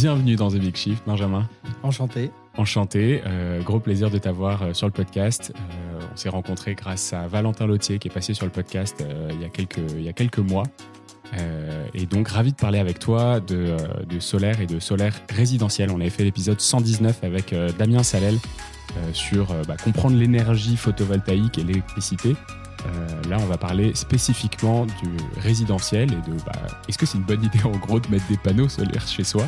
Bienvenue dans The Big Shift, Benjamin. Enchanté. Enchanté, gros plaisir de t'avoir sur le podcast. On s'est rencontrés grâce à Valentin Lautier qui est passé sur le podcast il y a quelques mois. Et donc ravi de parler avec toi de solaire et de solaire résidentiel. On avait fait l'épisode 119 avec Damien Salel sur comprendre l'énergie photovoltaïque et l'électricité. Là, on va parler spécifiquement du résidentiel et de est-ce que c'est une bonne idée en gros de mettre des panneaux solaires chez soi ?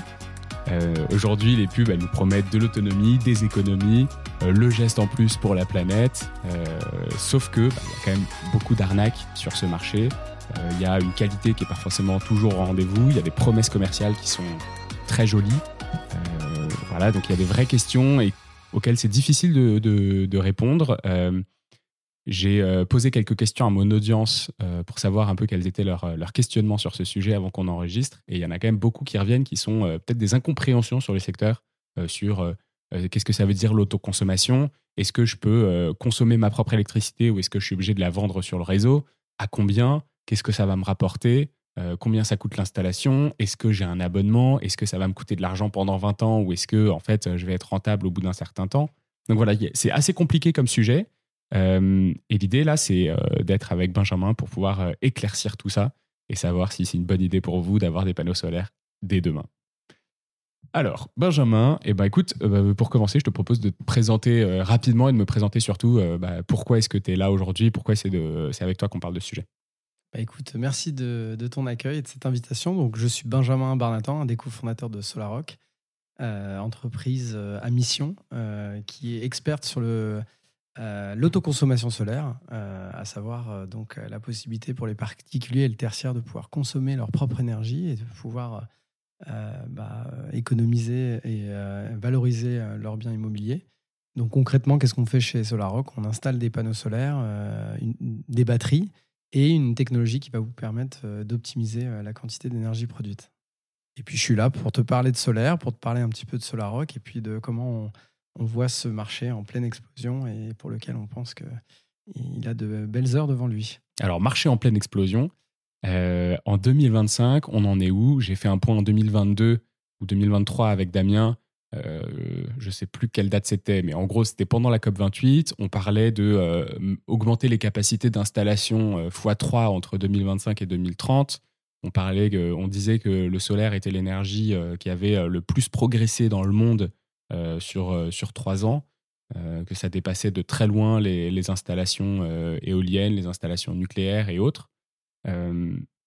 Aujourd'hui, les pubs, elles nous promettent de l'autonomie, des économies, le geste en plus pour la planète. Sauf que y a quand même beaucoup d'arnaques sur ce marché. Il y a une qualité qui n'est pas forcément toujours au rendez-vous. Il y a des promesses commerciales qui sont très jolies. Donc il y a des vraies questions auxquelles c'est difficile de répondre. J'ai posé quelques questions à mon audience pour savoir un peu quels étaient leurs questionnements sur ce sujet avant qu'on enregistre. Et il y en a quand même beaucoup qui reviennent qui sont peut-être des incompréhensions sur le secteur, sur qu'est-ce que ça veut dire l'autoconsommation. Est-ce que je peux consommer ma propre électricité ou est-ce que je suis obligé de la vendre sur le réseau ? À combien ? Qu'est-ce que ça va me rapporter ? Combien ça coûte l'installation ? Est-ce que j'ai un abonnement ? Est-ce que ça va me coûter de l'argent pendant 20 ans ou est-ce que en fait, je vais être rentable au bout d'un certain temps ? Donc voilà, c'est assez compliqué comme sujet. Et l'idée là, c'est d'être avec Benjamin pour pouvoir éclaircir tout ça et savoir si c'est une bonne idée pour vous d'avoir des panneaux solaires dès demain. Alors, Benjamin, écoute, pour commencer, je te propose de te présenter rapidement et de me présenter surtout pourquoi est-ce que tu es là aujourd'hui, pourquoi c'est avec toi qu'on parle de ce sujet. Écoute, merci de ton accueil et de cette invitation. Donc, je suis Benjamin Barnatan, un des cofondateurs de Solarrock, entreprise à mission qui est experte sur l'autoconsommation solaire, à savoir donc la possibilité pour les particuliers et le tertiaire de pouvoir consommer leur propre énergie et de pouvoir économiser et valoriser leurs biens immobiliers. Donc concrètement, qu'est-ce qu'on fait chez Solarrock ? On installe des panneaux solaires, des batteries et une technologie qui va vous permettre d'optimiser la quantité d'énergie produite. Et puis je suis là pour te parler de solaire, pour te parler un petit peu de Solarrock et puis de comment on voit ce marché en pleine explosion et pour lequel on pense qu'il a de belles heures devant lui. Alors, marché en pleine explosion. En 2025, on en est où ? J'ai fait un point en 2022 ou 2023 avec Damien. Je ne sais plus quelle date c'était, mais en gros, c'était pendant la COP28. On parlait d'augmenter les capacités d'installation x3 entre 2025 et 2030. On disait que le solaire était l'énergie qui avait le plus progressé dans le monde sur 3 ans, que ça dépassait de très loin les installations éoliennes, les installations nucléaires et autres.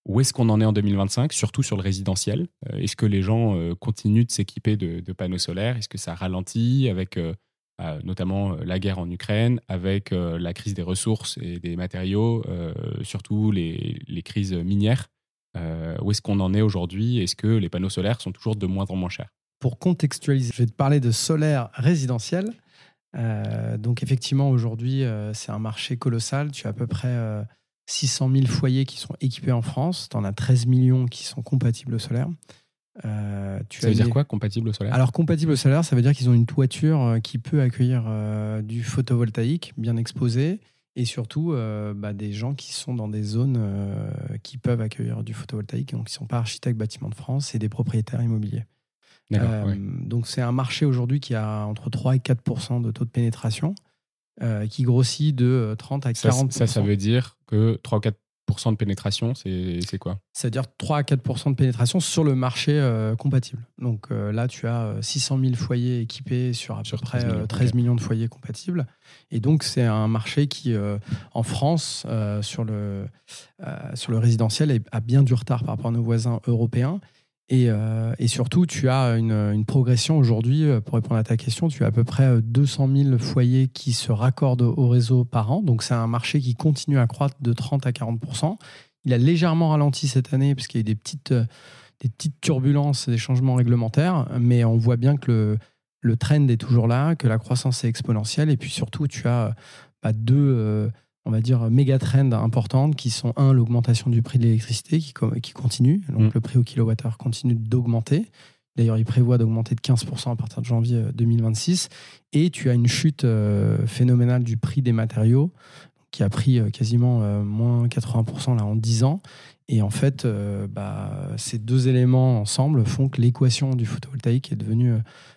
Où est-ce qu'on en est en 2025, surtout sur le résidentiel ? Est-ce que les gens continuent de s'équiper de panneaux solaires ? Est-ce que ça ralentit avec notamment la guerre en Ukraine, avec la crise des ressources et des matériaux, surtout les crises minières ? Où est-ce qu'on en est aujourd'hui ? Est-ce que les panneaux solaires sont toujours de moins en moins chers ? Pour contextualiser, je vais te parler de solaire résidentiel. Donc effectivement, aujourd'hui, c'est un marché colossal. Tu as à peu près 600 000 foyers qui sont équipés en France. Tu en as 13 millions qui sont compatibles au solaire. Ça veut dire quoi, compatible au solaire ? Alors, compatible au solaire, ça veut dire qu'ils ont une toiture qui peut accueillir du photovoltaïque bien exposé et surtout des gens qui sont dans des zones qui peuvent accueillir du photovoltaïque, donc qui ne sont pas architectes bâtiments de France et des propriétaires immobiliers. Ouais. Donc, c'est un marché aujourd'hui qui a entre 3 et 4% de taux de pénétration, qui grossit de 30 à 40%. Ça veut dire que 3 ou 4% de pénétration, c'est quoi ? C'est-à-dire 3 à 4% de pénétration sur le marché compatible. Donc là, tu as 600 000 foyers équipés sur à peu près 13 millions de foyers compatibles. Et donc, c'est un marché qui, en France, sur le résidentiel, a bien du retard par rapport à nos voisins européens. Et surtout, tu as une progression aujourd'hui, pour répondre à ta question, tu as à peu près 200 000 foyers qui se raccordent au réseau par an. Donc, c'est un marché qui continue à croître de 30 à 40%. Il a légèrement ralenti cette année parce qu'il y a eu des petites turbulences, des changements réglementaires, mais on voit bien que le trend est toujours là, que la croissance est exponentielle. Et puis surtout, tu as deux on va dire, méga trends importantes qui sont, l'augmentation du prix de l'électricité qui continue. Donc, le prix au kilowattheure continue d'augmenter. D'ailleurs, il prévoit d'augmenter de 15% à partir de janvier 2026. Et tu as une chute phénoménale du prix des matériaux qui a pris quasiment moins 80% là, en 10 ans. Et en fait, ces deux éléments ensemble font que l'équation du photovoltaïque est devenue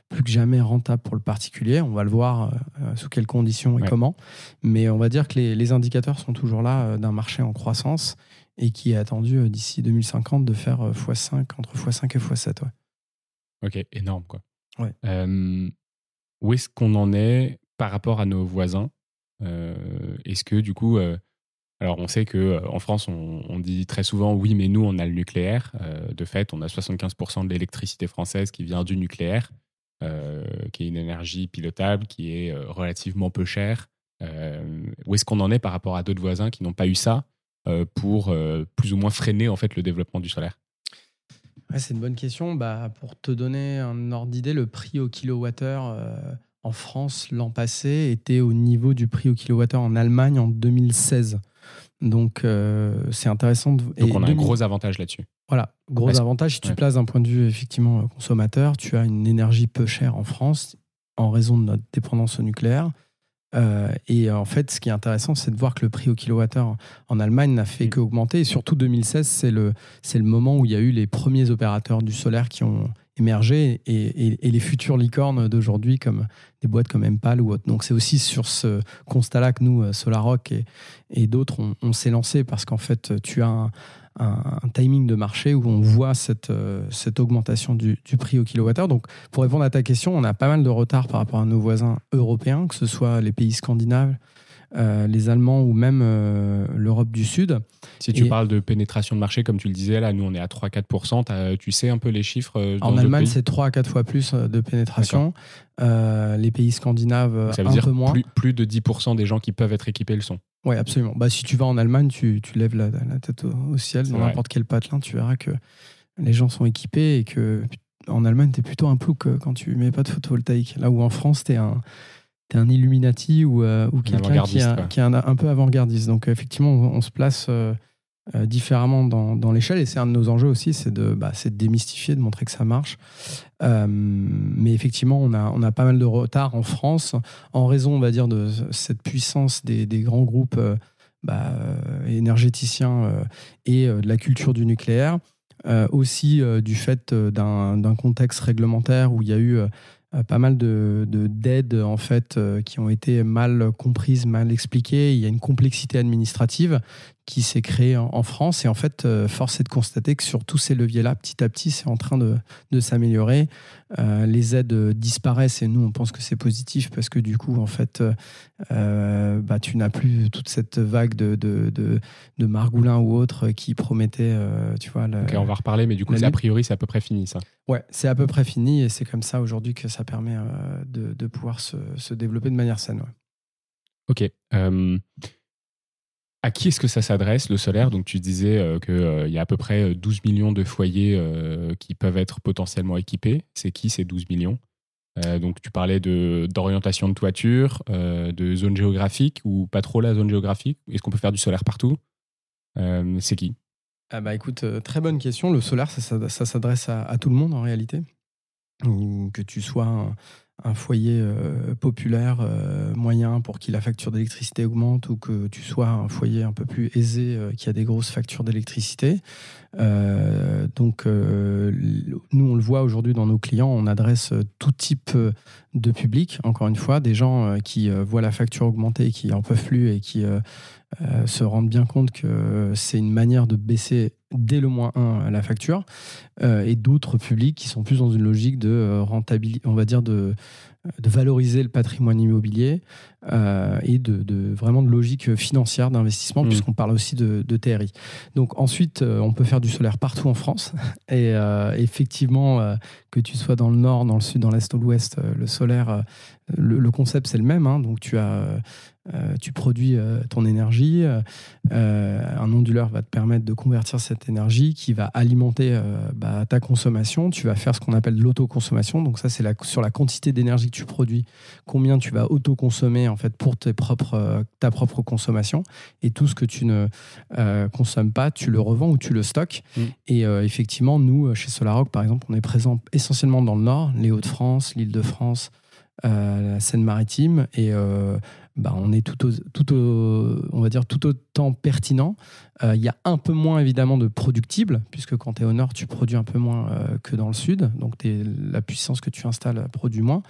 plus que jamais rentable pour le particulier. On va le voir sous quelles conditions et comment. Mais on va dire que les indicateurs sont toujours là d'un marché en croissance et qui est attendu d'ici 2050 de faire x5, entre x5 et x7. Ouais. Ok, énorme quoi. Ouais. Où est-ce qu'on en est par rapport à nos voisins? Est-ce que du coup... alors, on sait qu'en France, on dit très souvent « oui, mais nous, on a le nucléaire ». De fait, on a 75% de l'électricité française qui vient du nucléaire, qui est une énergie pilotable, qui est relativement peu chère. Où est-ce qu'on en est par rapport à d'autres voisins qui n'ont pas eu ça pour plus ou moins freiner en fait, le développement du solaire? Ouais, c'est une bonne question. Pour te donner un ordre d'idée, le prix au kilowattheure en France l'an passé était au niveau du prix au kilowattheure en Allemagne en 2016. Donc, c'est intéressant. Donc, on a un gros avantage là-dessus. Voilà, gros avantage. Si tu places d'un point de vue effectivement consommateur, tu as une énergie peu chère en France en raison de notre dépendance au nucléaire. Et en fait, ce qui est intéressant, c'est de voir que le prix au kilowattheure en Allemagne n'a fait qu'augmenter. Et surtout, 2016, c'est le moment où il y a eu les premiers opérateurs du solaire qui ont émergé et les futures licornes d'aujourd'hui, comme des boîtes comme Enpal ou autres. Donc, c'est aussi sur ce constat-là que nous, Solarrock et d'autres, on s'est lancé parce qu'en fait, tu as un timing de marché où on voit cette augmentation du prix au kilowattheure. Donc, pour répondre à ta question, on a pas mal de retard par rapport à nos voisins européens, que ce soit les pays scandinaves, les Allemands ou même l'Europe du Sud. Si tu parles de pénétration de marché, comme tu le disais, là, nous, on est à 3-4%. Tu sais un peu les chiffres en Allemagne, c'est 3 à 4 fois plus de pénétration. Les pays scandinaves, ça veut un dire peu moins. Plus de 10% des gens qui peuvent être équipés le sont. Oui, absolument. Si tu vas en Allemagne, tu lèves la tête au ciel, dans n'importe quel patelin, tu verras que les gens sont équipés et que en Allemagne, tu es plutôt un plouc quand tu mets pas de photovoltaïque. Là où en France, tu es un Illuminati ou quelqu'un qui est un peu avant-gardiste. Donc effectivement, on se place différemment dans l'échelle et c'est un de nos enjeux aussi, c'est de démystifier, de montrer que ça marche. Mais effectivement, on a pas mal de retard en France en raison, on va dire, de cette puissance des grands groupes énergéticiens et de la culture du nucléaire. Aussi du fait d'un contexte réglementaire où il y a eu pas mal d'aides en fait, qui ont été mal comprises, mal expliquées. Il y a une complexité administrative qui s'est créée en France. Et en fait, force est de constater que sur tous ces leviers-là, petit à petit, c'est en train de s'améliorer. Les aides disparaissent et nous, on pense que c'est positif parce que du coup, en fait, tu n'as plus toute cette vague de margoulins ou autres qui promettaient, tu vois. Ok, on va reparler, mais du coup, a priori, c'est à peu près fini, ça. Ouais, c'est à peu près fini et c'est comme ça aujourd'hui que ça permet de pouvoir se développer de manière saine. Ouais. Ok. À qui est-ce que ça s'adresse, le solaire? Donc, tu disais qu'il y a à peu près 12 millions de foyers qui peuvent être potentiellement équipés. C'est qui ces 12 millions? Donc, tu parlais d'orientation de toiture, de zone géographique ou pas trop la zone géographique. Est-ce qu'on peut faire du solaire partout? C'est qui? Écoute, très bonne question. Le solaire, ça s'adresse à tout le monde en réalité. Ou que tu sois un foyer populaire moyen pour qui la facture d'électricité augmente ou que tu sois un foyer un peu plus aisé qui a des grosses factures d'électricité. Donc, nous, on le voit aujourd'hui dans nos clients, on adresse tout type de public. Encore une fois, des gens qui voient la facture augmenter, qui n'en peuvent plus et qui se rendent bien compte que c'est une manière de baisser dès le moins 1 la facture, et d'autres publics qui sont plus dans une logique de rentabilité, on va dire de valoriser le patrimoine immobilier et vraiment de logique financière d'investissement, puisqu'on parle aussi de TRI. Donc ensuite, on peut faire du solaire partout en France. Et effectivement, que tu sois dans le nord, dans le sud, dans l'est ou l'ouest, le solaire, le concept, c'est le même. Hein. Donc tu produis ton énergie. Un onduleur va te permettre de convertir cette énergie qui va alimenter ta consommation. Tu vas faire ce qu'on appelle de l'autoconsommation. Donc ça, c'est sur la quantité d'énergie que tu produis, combien tu vas autoconsommer en fait, pour ta propre consommation. Et tout ce que tu ne consommes pas, tu le revends ou tu le stockes. Et effectivement, nous, chez Solarrock, par exemple, on est présent essentiellement dans le Nord, les Hauts-de-France, l'Île-de-France, la Seine-Maritime, et on est on va dire tout autant pertinent. Il y a un peu moins évidemment de productibles, puisque quand tu es au nord, tu produis un peu moins que dans le sud, donc la puissance que tu installes produit moins.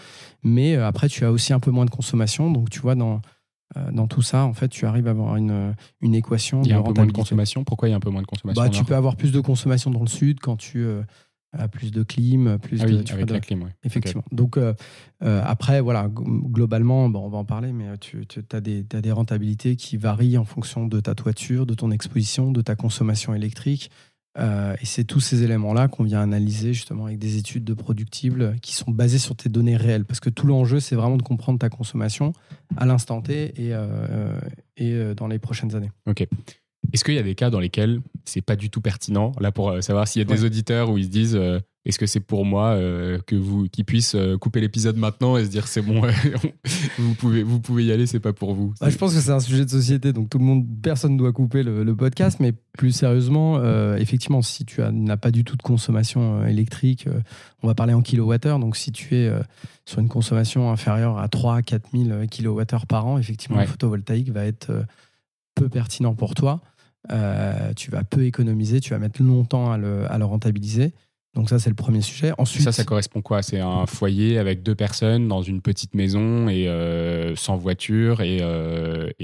Mais après, tu as aussi un peu moins de consommation, donc tu vois, dans tout ça, en fait, tu arrives à avoir une équation. Il y a un peu moins de consommation. Pourquoi il y a un peu moins de consommation? Tu peux avoir plus de consommation dans le sud quand tu as plus de clim, plus avec la clim, oui. Effectivement. Okay. Donc après, voilà, globalement, on va en parler, mais tu as des rentabilités qui varient en fonction de ta toiture, de ton exposition, de ta consommation électrique. Et c'est tous ces éléments-là qu'on vient analyser justement avec des études de productibles qui sont basées sur tes données réelles. Parce que tout l'enjeu, c'est vraiment de comprendre ta consommation à l'instant T et dans les prochaines années. Ok. Est-ce qu'il y a des cas dans lesquels c'est pas du tout pertinent, là, pour savoir s'il y a des auditeurs où ils se disent est-ce que c'est pour moi qu'ils puissent couper l'épisode maintenant et se dire c'est bon, vous pouvez y aller, c'est pas pour vous? Je pense que c'est un sujet de société, donc personne ne doit couper le podcast, mais plus sérieusement, effectivement, si tu n'as pas du tout de consommation électrique, on va parler en kilowattheure, donc si tu es sur une consommation inférieure à 3 à 4 000 kilowattheures par an, effectivement, le photovoltaïque va être peu pertinent pour toi. Tu vas peu économiser, tu vas mettre longtemps à le rentabiliser. Donc ça, c'est le premier sujet. Ensuite, ça correspond quoi? C'est un foyer avec 2 personnes dans une petite maison et sans voiture et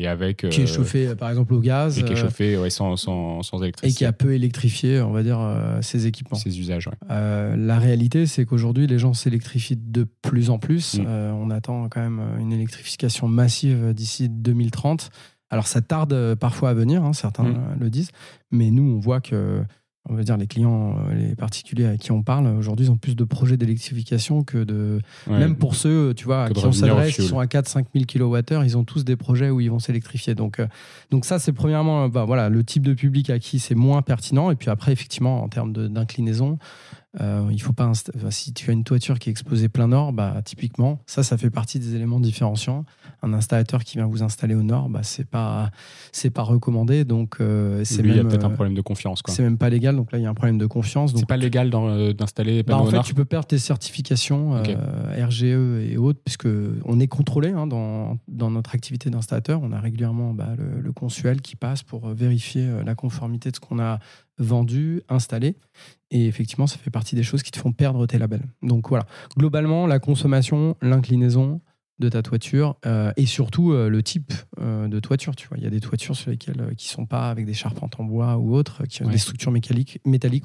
avec... qui est chauffé, par exemple, au gaz. Et qui est chauffé sans électricité. Et qui a peu électrifié, on va dire, ses équipements. Ses usages, ouais. La réalité, c'est qu'aujourd'hui, les gens s'électrifient de plus en plus. On attend quand même une électrification massive d'ici 2030. Alors, ça tarde parfois à venir, certains le disent, mais nous, on voit que, on va dire, les clients, les particuliers à qui on parle, aujourd'hui, ils ont plus de projets d'électrification que de... Même pour ceux, tu vois, à qui on s'adresse, qui sont à 4-5 000 kWh, ils ont tous des projets où ils vont s'électrifier. Donc ça, c'est premièrement le type de public à qui c'est moins pertinent. Et puis après, effectivement, en termes d'inclinaison, il faut pas si tu as une toiture qui est exposée plein nord, typiquement ça fait partie des éléments différenciants. Un installateur qui vient vous installer au nord, c'est pas recommandé, donc c'est il y a peut-être un problème de confiance, quoi. C'est même pas légal, donc là il y a un problème de confiance. C'est pas légal d'installer des panneaux en au fait nord. Tu peux perdre tes certifications RGE et autres, puisque on est contrôlé dans notre activité d'installateur. On a régulièrement le consuel qui passe pour vérifier la conformité de ce qu'on a vendu, installé. Et effectivement, ça fait partie des choses qui te font perdre tes labels. Donc voilà, globalement, la consommation, l'inclinaison de ta toiture et surtout le type de toiture. Tu vois, il y a des toitures sur lesquelles qui sont pas avec des charpentes en bois ou autres, qui ont des structures métalliques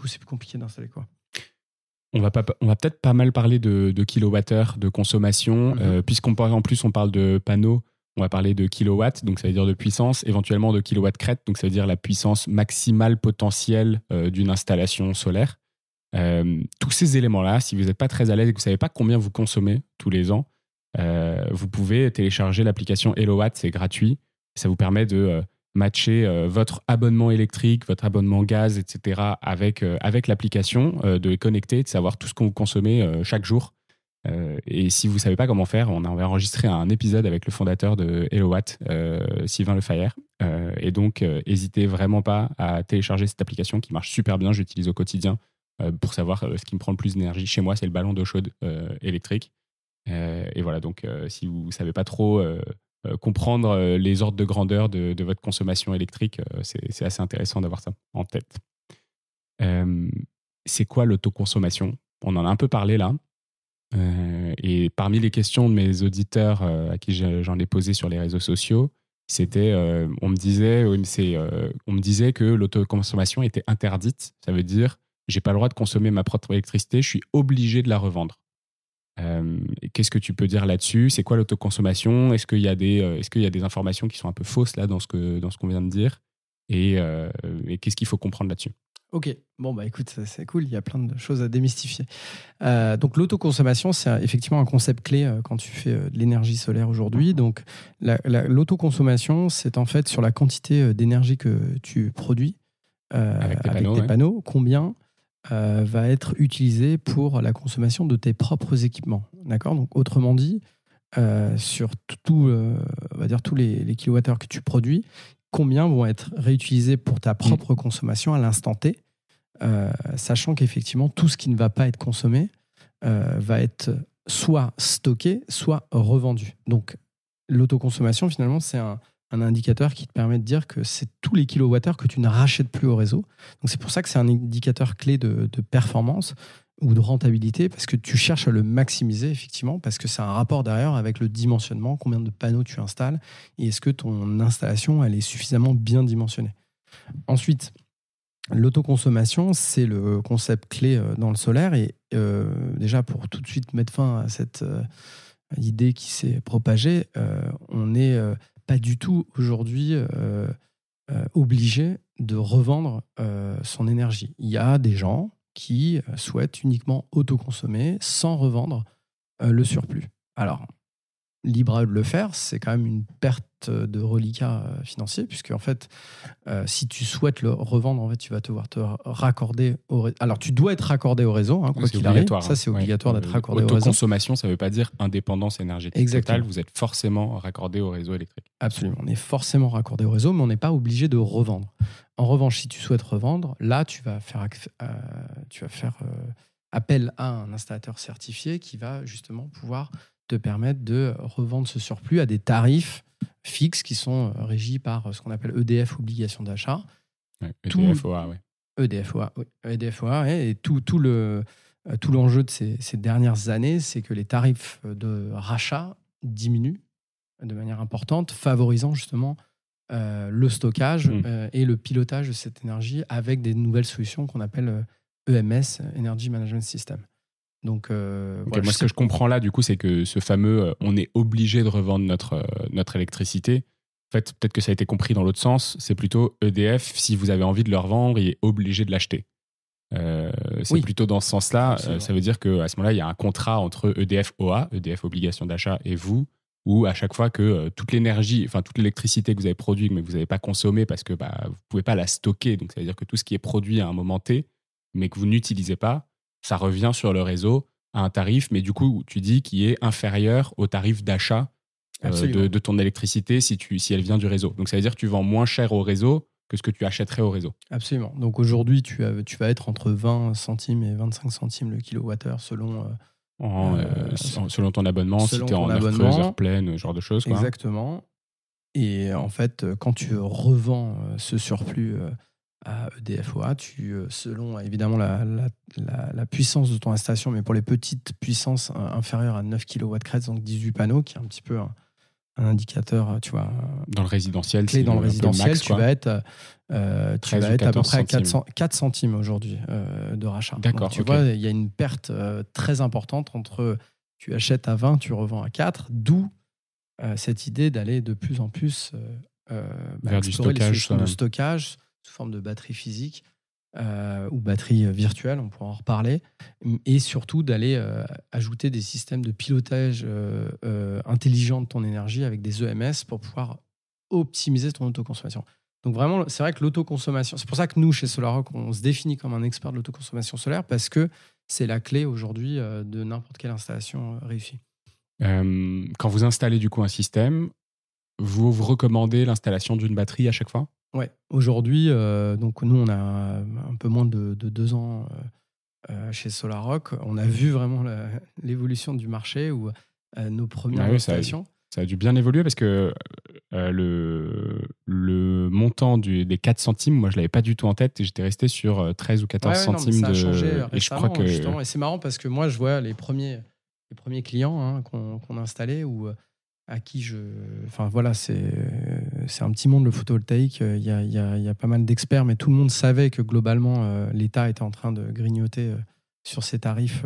où c'est plus compliqué d'installer, quoi. On va peut-être pas mal parler de kilowattheures de consommation, puisqu'on en plus on parle de panneaux. On va parler de kilowatts, donc ça veut dire de puissance, éventuellement de kilowatts crête, donc ça veut dire la puissance maximale potentielle d'une installation solaire. Tous ces éléments-là, si vous n'êtes pas très à l'aise et que vous ne savez pas combien vous consommez tous les ans, vous pouvez télécharger l'application HelloWatt, c'est gratuit. Ça vous permet de matcher votre abonnement électrique, votre abonnement gaz, etc. avec l'application, de les connecter, de savoir tout ce que vous consommez chaque jour. Et si vous ne savez pas comment faire, on va enregistrer un épisode avec le fondateur de HelloWatt, Sylvain Lefayère. Et donc, n'hésitez vraiment pas à télécharger cette application qui marche super bien. J'utilise au quotidien pour savoir ce qui me prend le plus d'énergie. Chez moi, c'est le ballon d'eau chaude électrique. Et voilà, donc si vous ne savez pas trop comprendre les ordres de grandeur de votre consommation électrique, c'est assez intéressant d'avoir ça en tête. C'est quoi l'autoconsommation? On en a un peu parlé là. Et parmi les questions de mes auditeurs à qui j'en ai posé sur les réseaux sociaux, c'était on me disait que l'autoconsommation était interdite. Ça veut dire j'ai pas le droit de consommer ma propre électricité, je suis obligé de la revendre. Qu'est-ce que tu peux dire là-dessus? C'est quoi l'autoconsommation? Est-ce qu'il y a des informations qui sont un peu fausses là dans ce qu'on vient de dire? Et qu'est-ce qu'il faut comprendre là-dessus? Ok, bon écoute, c'est cool, il y a plein de choses à démystifier. Donc l'autoconsommation, c'est effectivement un concept clé quand tu fais de l'énergie solaire aujourd'hui. Donc l'autoconsommation, c'est en fait sur la quantité d'énergie que tu produis avec tes panneaux, combien va être utilisé pour la consommation de tes propres équipements. D'accord? Donc autrement dit, sur on va dire tous les kilowattheures que tu produis, combien vont être réutilisés pour ta propre consommation à l'instant T, sachant qu'effectivement, tout ce qui ne va pas être consommé va être soit stocké, soit revendu. Donc, l'autoconsommation, finalement, c'est un indicateur qui te permet de dire que c'est tous les kilowattheures que tu ne rachètes plus au réseau. Donc, c'est pour ça que c'est un indicateur clé de performance ou de rentabilité, parce que tu cherches à le maximiser, effectivement, parce que c'est un rapport derrière avec le dimensionnement, combien de panneaux tu installes, et est-ce que ton installation, elle est suffisamment bien dimensionnée. Ensuite, l'autoconsommation, c'est le concept clé dans le solaire, et déjà, pour tout de suite mettre fin à cette idée qui s'est propagée, on n'est pas du tout aujourd'hui obligé de revendre son énergie. Il y a des gens qui souhaitent uniquement autoconsommer sans revendre le surplus. Alors, libre à eux de le faire, c'est quand même une perte de reliquat financier, puisque en fait, si tu souhaites le revendre, en fait, tu vas devoir te raccorder au réseau. Alors, tu dois être raccordé au réseau, hein, quoi qu'il arrive. Ça, c'est obligatoire d'être raccordé au réseau. Autoconsommation, ça ne veut pas dire indépendance énergétique totale. Vous êtes forcément raccordé au réseau électrique. Absolument. On est forcément raccordé au réseau, mais on n'est pas obligé de revendre. En revanche, si tu souhaites revendre, là, tu vas faire appel à un installateur certifié qui va justement pouvoir te permettre de revendre ce surplus à des tarifs fixes qui sont régis par ce qu'on appelle EDF, obligation d'achat. EDF-OA, oui. EDF-OA, oui. EDF-OA, ouais, et tout l'enjeu de ces dernières années, c'est que les tarifs de rachat diminuent de manière importante, favorisant justement le stockage et le pilotage de cette énergie avec des nouvelles solutions qu'on appelle EMS, Energy Management System. Donc, voilà, moi, ce que je comprends là, du coup, c'est que ce fameux on est obligé de revendre notre électricité. En fait, peut-être que ça a été compris dans l'autre sens. C'est plutôt EDF, si vous avez envie de le revendre, il est obligé de l'acheter. C'est plutôt dans ce sens-là. Ça veut dire qu'à ce moment-là, il y a un contrat entre EDF-OA, EDF obligation d'achat, et vous, où à chaque fois que toute l'énergie, enfin toute l'électricité que vous avez produite, mais que vous n'avez pas consommée parce que vous ne pouvez pas la stocker, donc ça veut dire que tout ce qui est produit à un moment T, mais que vous n'utilisez pas, ça revient sur le réseau à un tarif, mais du coup, tu dis qui est inférieur au tarif d'achat de ton électricité si elle vient du réseau. Donc, ça veut dire que tu vends moins cher au réseau que ce que tu achèterais au réseau. Absolument. Donc, aujourd'hui, tu vas être entre 20 centimes et 25 centimes le kilowattheure selon ton abonnement, si tu es en heure creuse, heure pleine, ce genre de choses. Quoi. Exactement. Et en fait, quand tu revends ce surplus à EDF-OA, selon évidemment la puissance de ton installation, mais pour les petites puissances inférieures à 9 kW crête, donc 18 panneaux, qui est un petit peu un indicateur, tu vois. Dans le résidentiel, clé dans le résidentiel, max, tu vas être à peu près à 4 centimes aujourd'hui de rachat. D'accord. Donc, tu vois, il y a une perte très importante entre tu achètes à 20, tu revends à 4, d'où cette idée d'aller de plus en plus vers du stockage, les solutions de stockage sous forme de batterie physique ou batterie virtuelle, on pourra en reparler, et surtout d'aller ajouter des systèmes de pilotage intelligent de ton énergie avec des EMS pour pouvoir optimiser ton autoconsommation. Donc vraiment, c'est vrai que l'autoconsommation, c'est pour ça que nous, chez SolarRock, on se définit comme un expert de l'autoconsommation solaire, parce que c'est la clé aujourd'hui de n'importe quelle installation réussie. Quand vous installez du coup un système, vous recommandez l'installation d'une batterie à chaque fois ? Ouais, aujourd'hui, donc nous, on a un peu moins de 2 ans chez SolarRock. On a vu vraiment l'évolution du marché où nos premières installations. Ça a dû bien évoluer parce que le montant des 4 centimes, moi, je ne l'avais pas du tout en tête et j'étais resté sur 13 ou 14 centimes. Ça a changé récemment, et je crois que... justement. Et c'est marrant parce que moi, je vois les premiers clients qu'on a installés ou à qui enfin voilà, c'est un petit monde le photovoltaïque. Il y a pas mal d'experts, mais tout le monde savait que globalement l'État était en train de grignoter sur ses tarifs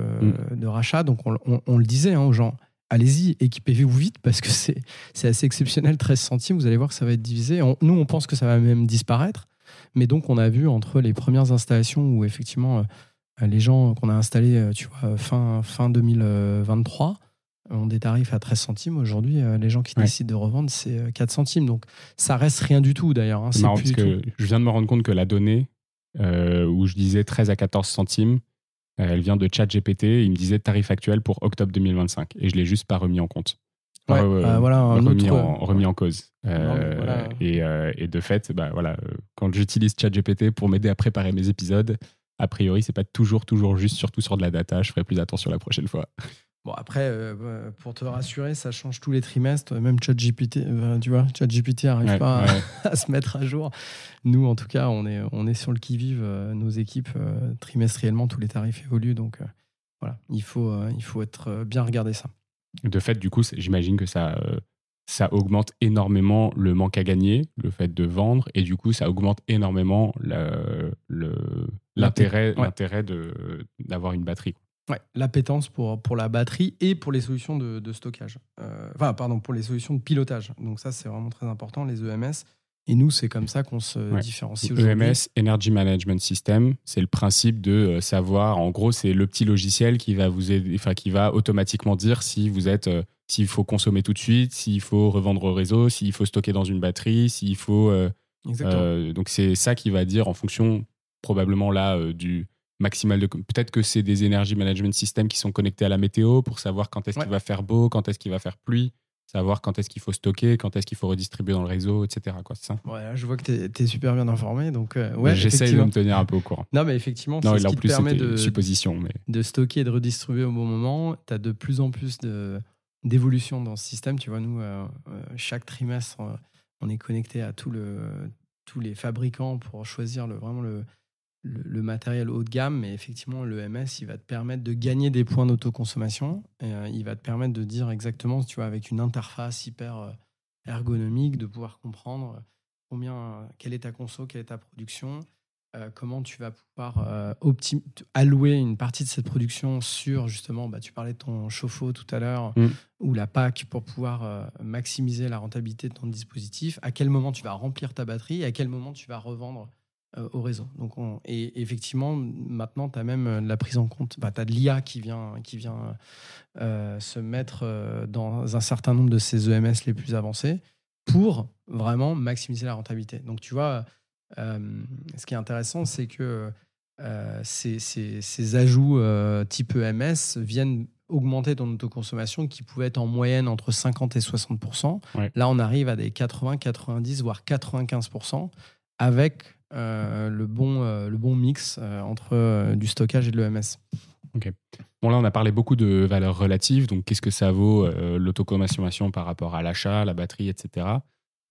de rachat. Donc on le disait aux gens, allez-y, équipez-vous vite parce que c'est assez exceptionnel. 13 centimes, vous allez voir que ça va être divisé. Nous, on pense que ça va même disparaître. Mais donc on a vu entre les premières installations où effectivement les gens qu'on a installés, tu vois, fin 2023. Ont des tarifs à 13 centimes. Aujourd'hui, les gens qui décident de revendre, c'est 4 centimes. Donc, ça reste rien du tout, d'ailleurs. C'est marrant parce que je viens de me rendre compte que la donnée où je disais 13 à 14 centimes, elle vient de ChatGPT. Il me disait tarif actuel pour octobre 2025. Et je ne l'ai juste pas remis en compte. Remis en cause. Voilà. Et de fait, quand j'utilise ChatGPT pour m'aider à préparer mes épisodes, a priori, ce n'est pas toujours juste, surtout sur de la data. Je ferai plus attention la prochaine fois. Bon, après, pour te rassurer, ça change tous les trimestres. Même ChatGPT, tu vois, ChatGPT n'arrive pas à se mettre à jour. Nous, en tout cas, on est sur le qui-vive. Nos équipes, trimestriellement, tous les tarifs évoluent. Donc, voilà, il faut être bien regarder ça. De fait, du coup, j'imagine que ça augmente énormément le manque à gagner, le fait de vendre, et du coup, ça augmente énormément l'intérêt d'avoir une batterie. Ouais, l'appétence pour la batterie et pour les solutions de stockage. Pour les solutions de pilotage. Donc ça, c'est vraiment très important, les EMS. Et nous, c'est comme ça qu'on se différencie aujourd'hui. EMS, Energy Management System, c'est le principe de savoir, en gros, c'est le petit logiciel qui va vous aider, qui va automatiquement dire si vous êtes, s'il faut consommer tout de suite, s'il faut revendre au réseau, s'il faut stocker dans une batterie, s'il faut... donc c'est ça qui va dire en fonction probablement là du maximal de... Peut-être que c'est des Energy Management Systems qui sont connectés à la météo pour savoir quand est-ce qu'il va faire beau, quand est-ce qu'il va faire pluie, savoir quand est-ce qu'il faut stocker, quand est-ce qu'il faut redistribuer dans le réseau, etc. Quoi, c'est ça. Ouais, je vois que tu es super bien informé. Donc, j'essaye de me tenir un peu au courant. Non, mais effectivement, c'est ce qui te permet de stocker et de redistribuer au bon moment. Tu as de plus en plus d'évolution dans ce système. Tu vois, nous, chaque trimestre, on est connecté à tous les fabricants pour choisir vraiment le matériel haut de gamme, mais effectivement, l'EMS, il va te permettre de gagner des points d'autoconsommation. Et, il va te permettre de dire exactement, tu vois, avec une interface hyper ergonomique, de pouvoir comprendre quelle est ta conso, quelle est ta production, comment tu vas pouvoir allouer une partie de cette production sur, justement, tu parlais de ton chauffe-eau tout à l'heure, ou la PAC pour pouvoir maximiser la rentabilité de ton dispositif, à quel moment tu vas remplir ta batterie et à quel moment tu vas revendre au réseau. Donc et effectivement, maintenant, tu as même la prise en compte. Tu as de l'IA qui vient se mettre dans un certain nombre de ces EMS les plus avancés pour vraiment maximiser la rentabilité. Donc, tu vois, ce qui est intéressant, c'est que ces ajouts type EMS viennent augmenter ton autoconsommation qui pouvait être en moyenne entre 50 et 60%. Ouais. Là, on arrive à des 80, 90, voire 95% avec le bon mix entre du stockage et de l'EMS. Ok. Bon, là, on a parlé beaucoup de valeurs relatives. Donc, qu'est-ce que ça vaut l'autoconsommation par rapport à l'achat, la batterie, etc.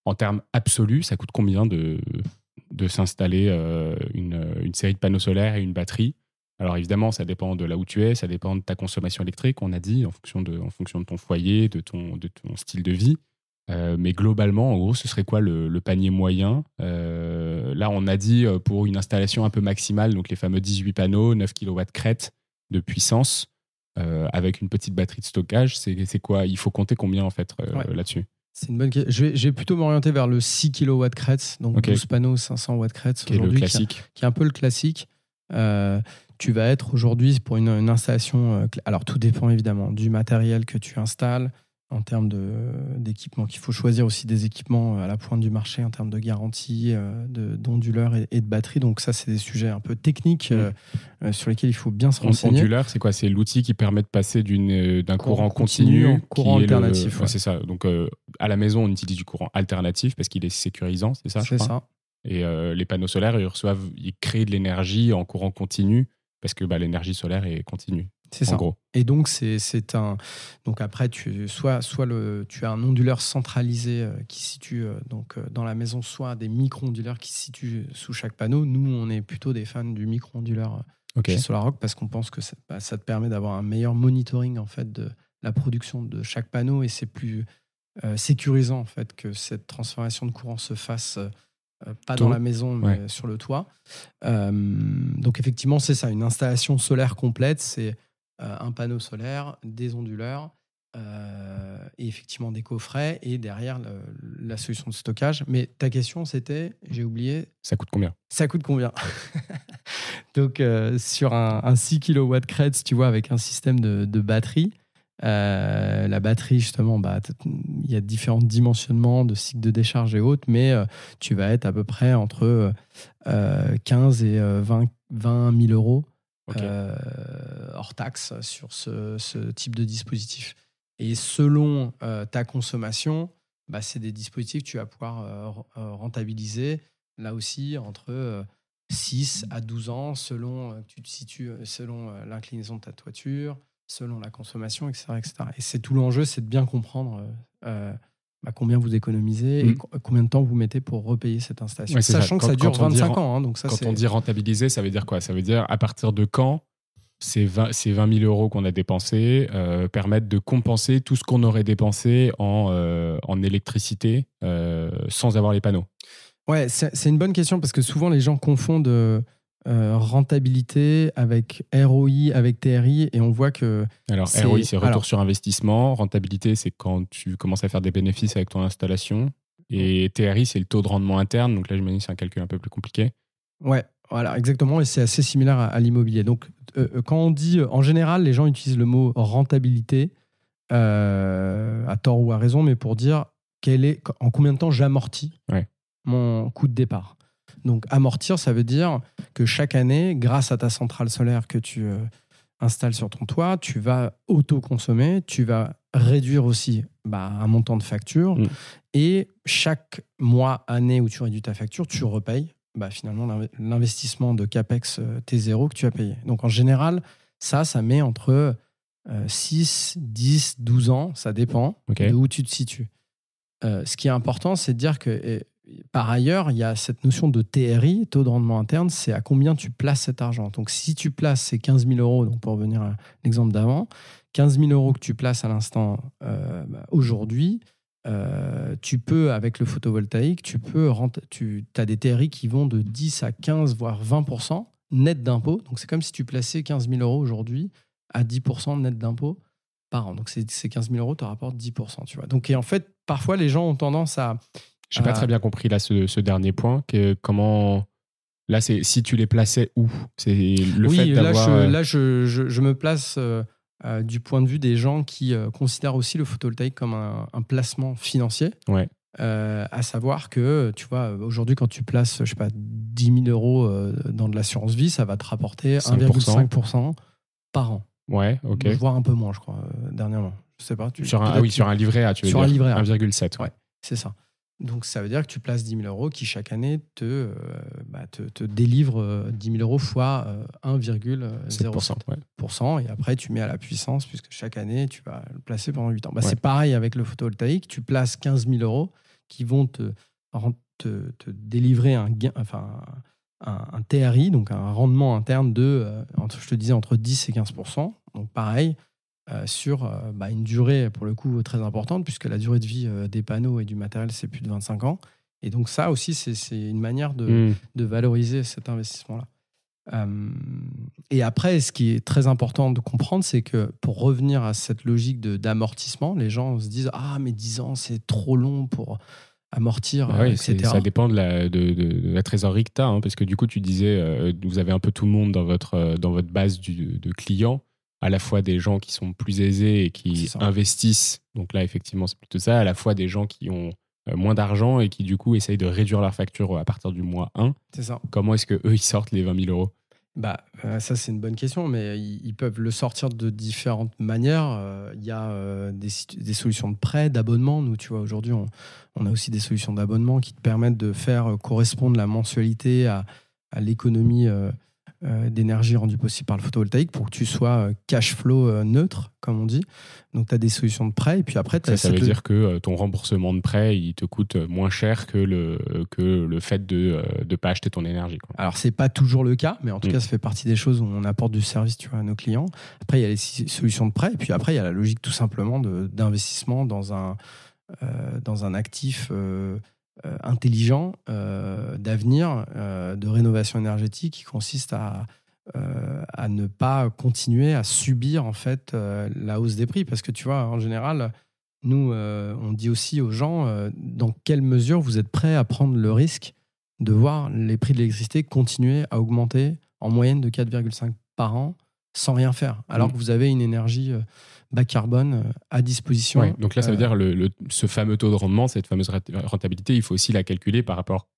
En termes absolus, ça coûte combien de s'installer une série de panneaux solaires et une batterie? Alors, évidemment, ça dépend de là où tu es, ça dépend de ta consommation électrique, on a dit, en fonction de ton foyer, de ton style de vie. Mais globalement, en gros, ce serait quoi le panier moyen? Là, on a dit pour une installation un peu maximale, donc les fameux 18 panneaux, 9 kW crête de puissance, avec une petite batterie de stockage, c'est quoi? Il faut compter combien en fait là-dessus? C'est une bonne question. Je vais plutôt m'orienter vers le 6 kW crête, donc 12 panneaux, 500 watts crête. Qui est le classique. Qui est un peu le classique. Tu vas être aujourd'hui pour une installation... alors, tout dépend évidemment du matériel que tu installes, en termes d'équipement, qu'il faut choisir aussi des équipements à la pointe du marché en termes de garantie, d'onduleurs et de batterie. Donc ça, c'est des sujets un peu techniques sur lesquels il faut bien se renseigner. Onduleur, c'est quoi? C'est l'outil qui permet de passer d'un courant continu courant alternatif. C'est ça. Donc à la maison, on utilise du courant alternatif parce qu'il est sécurisant, c'est ça? C'est ça. Et les panneaux solaires, ils créent de l'énergie en courant continu parce que l'énergie solaire est continue. C'est ça. Gros. Et donc, donc après, tu as un onduleur centralisé qui se situe dans la maison, soit des micro-onduleurs qui se situent sous chaque panneau. Nous, on est plutôt des fans du micro-onduleur chez SolarRock parce qu'on pense que ça te permet d'avoir un meilleur monitoring en fait, de la production de chaque panneau et c'est plus sécurisant en fait, que cette transformation de courant se fasse pas dans la maison, mais sur le toit. Donc, effectivement, c'est ça. Une installation solaire complète, c'est un panneau solaire, des onduleurs et effectivement des coffrets et derrière la solution de stockage. Mais ta question, c'était, j'ai oublié. Ça coûte combien? Ça coûte combien? Donc, sur un 6 kW crête, tu vois, avec un système de batterie, la batterie, justement, il y a différents dimensionnements de cycle de décharge et autres, mais tu vas être à peu près entre 15 et 20 000 euros hors taxe sur ce type de dispositif. Et selon ta consommation, c'est des dispositifs que tu vas pouvoir rentabiliser là aussi entre 6 à 12 ans selon tu te situes selon l'inclinaison de ta toiture, selon la consommation, etc., etc. Et c'est tout l'enjeu, c'est de bien comprendre combien vous économisez et combien de temps vous mettez pour repayer cette installation. Ouais, sachant que ça dure 25 ans. Donc ça, on dit rentabiliser, ça veut dire quoi? Ça veut dire à partir de quand ces 20 000 euros qu'on a dépensés permettent de compenser tout ce qu'on aurait dépensé en électricité sans avoir les panneaux? Ouais, c'est une bonne question parce que souvent les gens confondent rentabilité avec ROI, avec TRI, et on voit que... Alors, ROI, c'est retour sur investissement. Rentabilité, c'est quand tu commences à faire des bénéfices avec ton installation. Et TRI, c'est le taux de rendement interne. Donc là, j'imagine que c'est un calcul un peu plus compliqué. Ouais, voilà, exactement. Et c'est assez similaire à l'immobilier. Donc, quand on dit... En général, les gens utilisent le mot rentabilité, à tort ou à raison, mais pour dire en combien de temps j'amortis mon coût de départ. Donc, amortir, ça veut dire que chaque année, grâce à ta centrale solaire que tu installes sur ton toit, tu vas auto-consommer, tu vas réduire aussi un montant de facture. Et chaque mois, année où tu réduis ta facture, tu repayes finalement l'investissement de CAPEX T0 que tu as payé. Donc, en général, ça met entre 6, 10, 12 ans, ça dépend de où tu te situes. Ce qui est important, c'est de dire que... Par ailleurs, il y a cette notion de TRI, taux de rendement interne, c'est à combien tu places cet argent. Donc, si tu places ces 15 000 euros, donc pour revenir à l'exemple d'avant, 15 000 euros que tu places à l'instant aujourd'hui, tu peux, avec le photovoltaïque, tu as des TRI qui vont de 10 à 15, voire 20% net d'impôts. Donc, c'est comme si tu plaçais 15 000 euros aujourd'hui à 10% net d'impôts par an. Donc, ces 15 000 euros te rapportent 10%. Tu vois. Donc, et en fait, parfois, les gens ont tendance à... Je n'ai pas très bien compris là ce dernier point. Comment là, c'est si tu les plaçais où? C'est le fait d'avoir. Là, je me place du point de vue des gens qui considèrent aussi le photovoltaïque comme un placement financier. Ouais. À savoir que, tu vois, aujourd'hui, quand tu places, je sais pas, 10 000 euros dans de l'assurance vie, ça va te rapporter 1,5% par an. Ouais, ok. Voire un peu moins, je crois, dernièrement. Je sais pas. Sur un livret A, tu veux dire. Sur un livret A. 1,7. Ouais, c'est ça. Donc, ça veut dire que tu places 10 000 euros qui, chaque année, te délivre 10 000 euros fois 1,07%. Et après, tu mets à la puissance, puisque chaque année, tu vas le placer pendant 8 ans. C'est pareil avec le photovoltaïque. Tu places 15 000 euros qui vont te délivrer un TRI, donc un rendement interne je te disais, entre 10 et 15%. Donc, pareil, sur une durée, pour le coup, très importante, puisque la durée de vie des panneaux et du matériel, c'est plus de 25 ans. Et donc ça aussi, c'est une manière de valoriser cet investissement-là. Et après, ce qui est très important de comprendre, c'est que pour revenir à cette logique d'amortissement, les gens se disent « Ah, mais 10 ans, c'est trop long pour amortir, etc. » Ça dépend de la trésorerie que tu as, parce que du coup, tu disais, vous avez un peu tout le monde dans votre base de clients, à la fois des gens qui sont plus aisés et qui investissent. Donc là, effectivement, c'est plutôt ça. À la fois des gens qui ont moins d'argent et qui, du coup, essayent de réduire leur facture à partir du mois 1. C'est ça. Comment est-ce qu'eux, ils sortent les 20 000 euros? Ça, c'est une bonne question, mais ils peuvent le sortir de différentes manières. Il y a des solutions de prêt, d'abonnement. Nous, tu vois, aujourd'hui, on a aussi des solutions d'abonnement qui te permettent de faire correspondre la mensualité à l'économie d'énergie rendue possible par le photovoltaïque pour que tu sois cash flow neutre, comme on dit. Donc, tu as des solutions de prêt. Et puis après, ça veut dire que ton remboursement de prêt, il te coûte moins cher que le fait de ne pas acheter ton énergie, quoi. Alors, ce n'est pas toujours le cas, mais en tout cas, ça fait partie des choses où on apporte du service, tu vois, à nos clients. Après, il y a les solutions de prêt. Et puis après, il y a la logique tout simplement d'investissement dans un actif intelligent, d'avenir, de rénovation énergétique qui consiste à ne pas continuer à subir en fait la hausse des prix, parce que tu vois, en général, nous on dit aussi aux gens dans quelle mesure vous êtes prêts à prendre le risque de voir les prix de l'électricité continuer à augmenter en moyenne de 4,5 par an sans rien faire, alors que vous avez une énergie bas carbone à disposition. Ouais, donc là, ça veut dire ce fameux taux de rendement, cette fameuse rentabilité, il faut aussi la calculer par rapport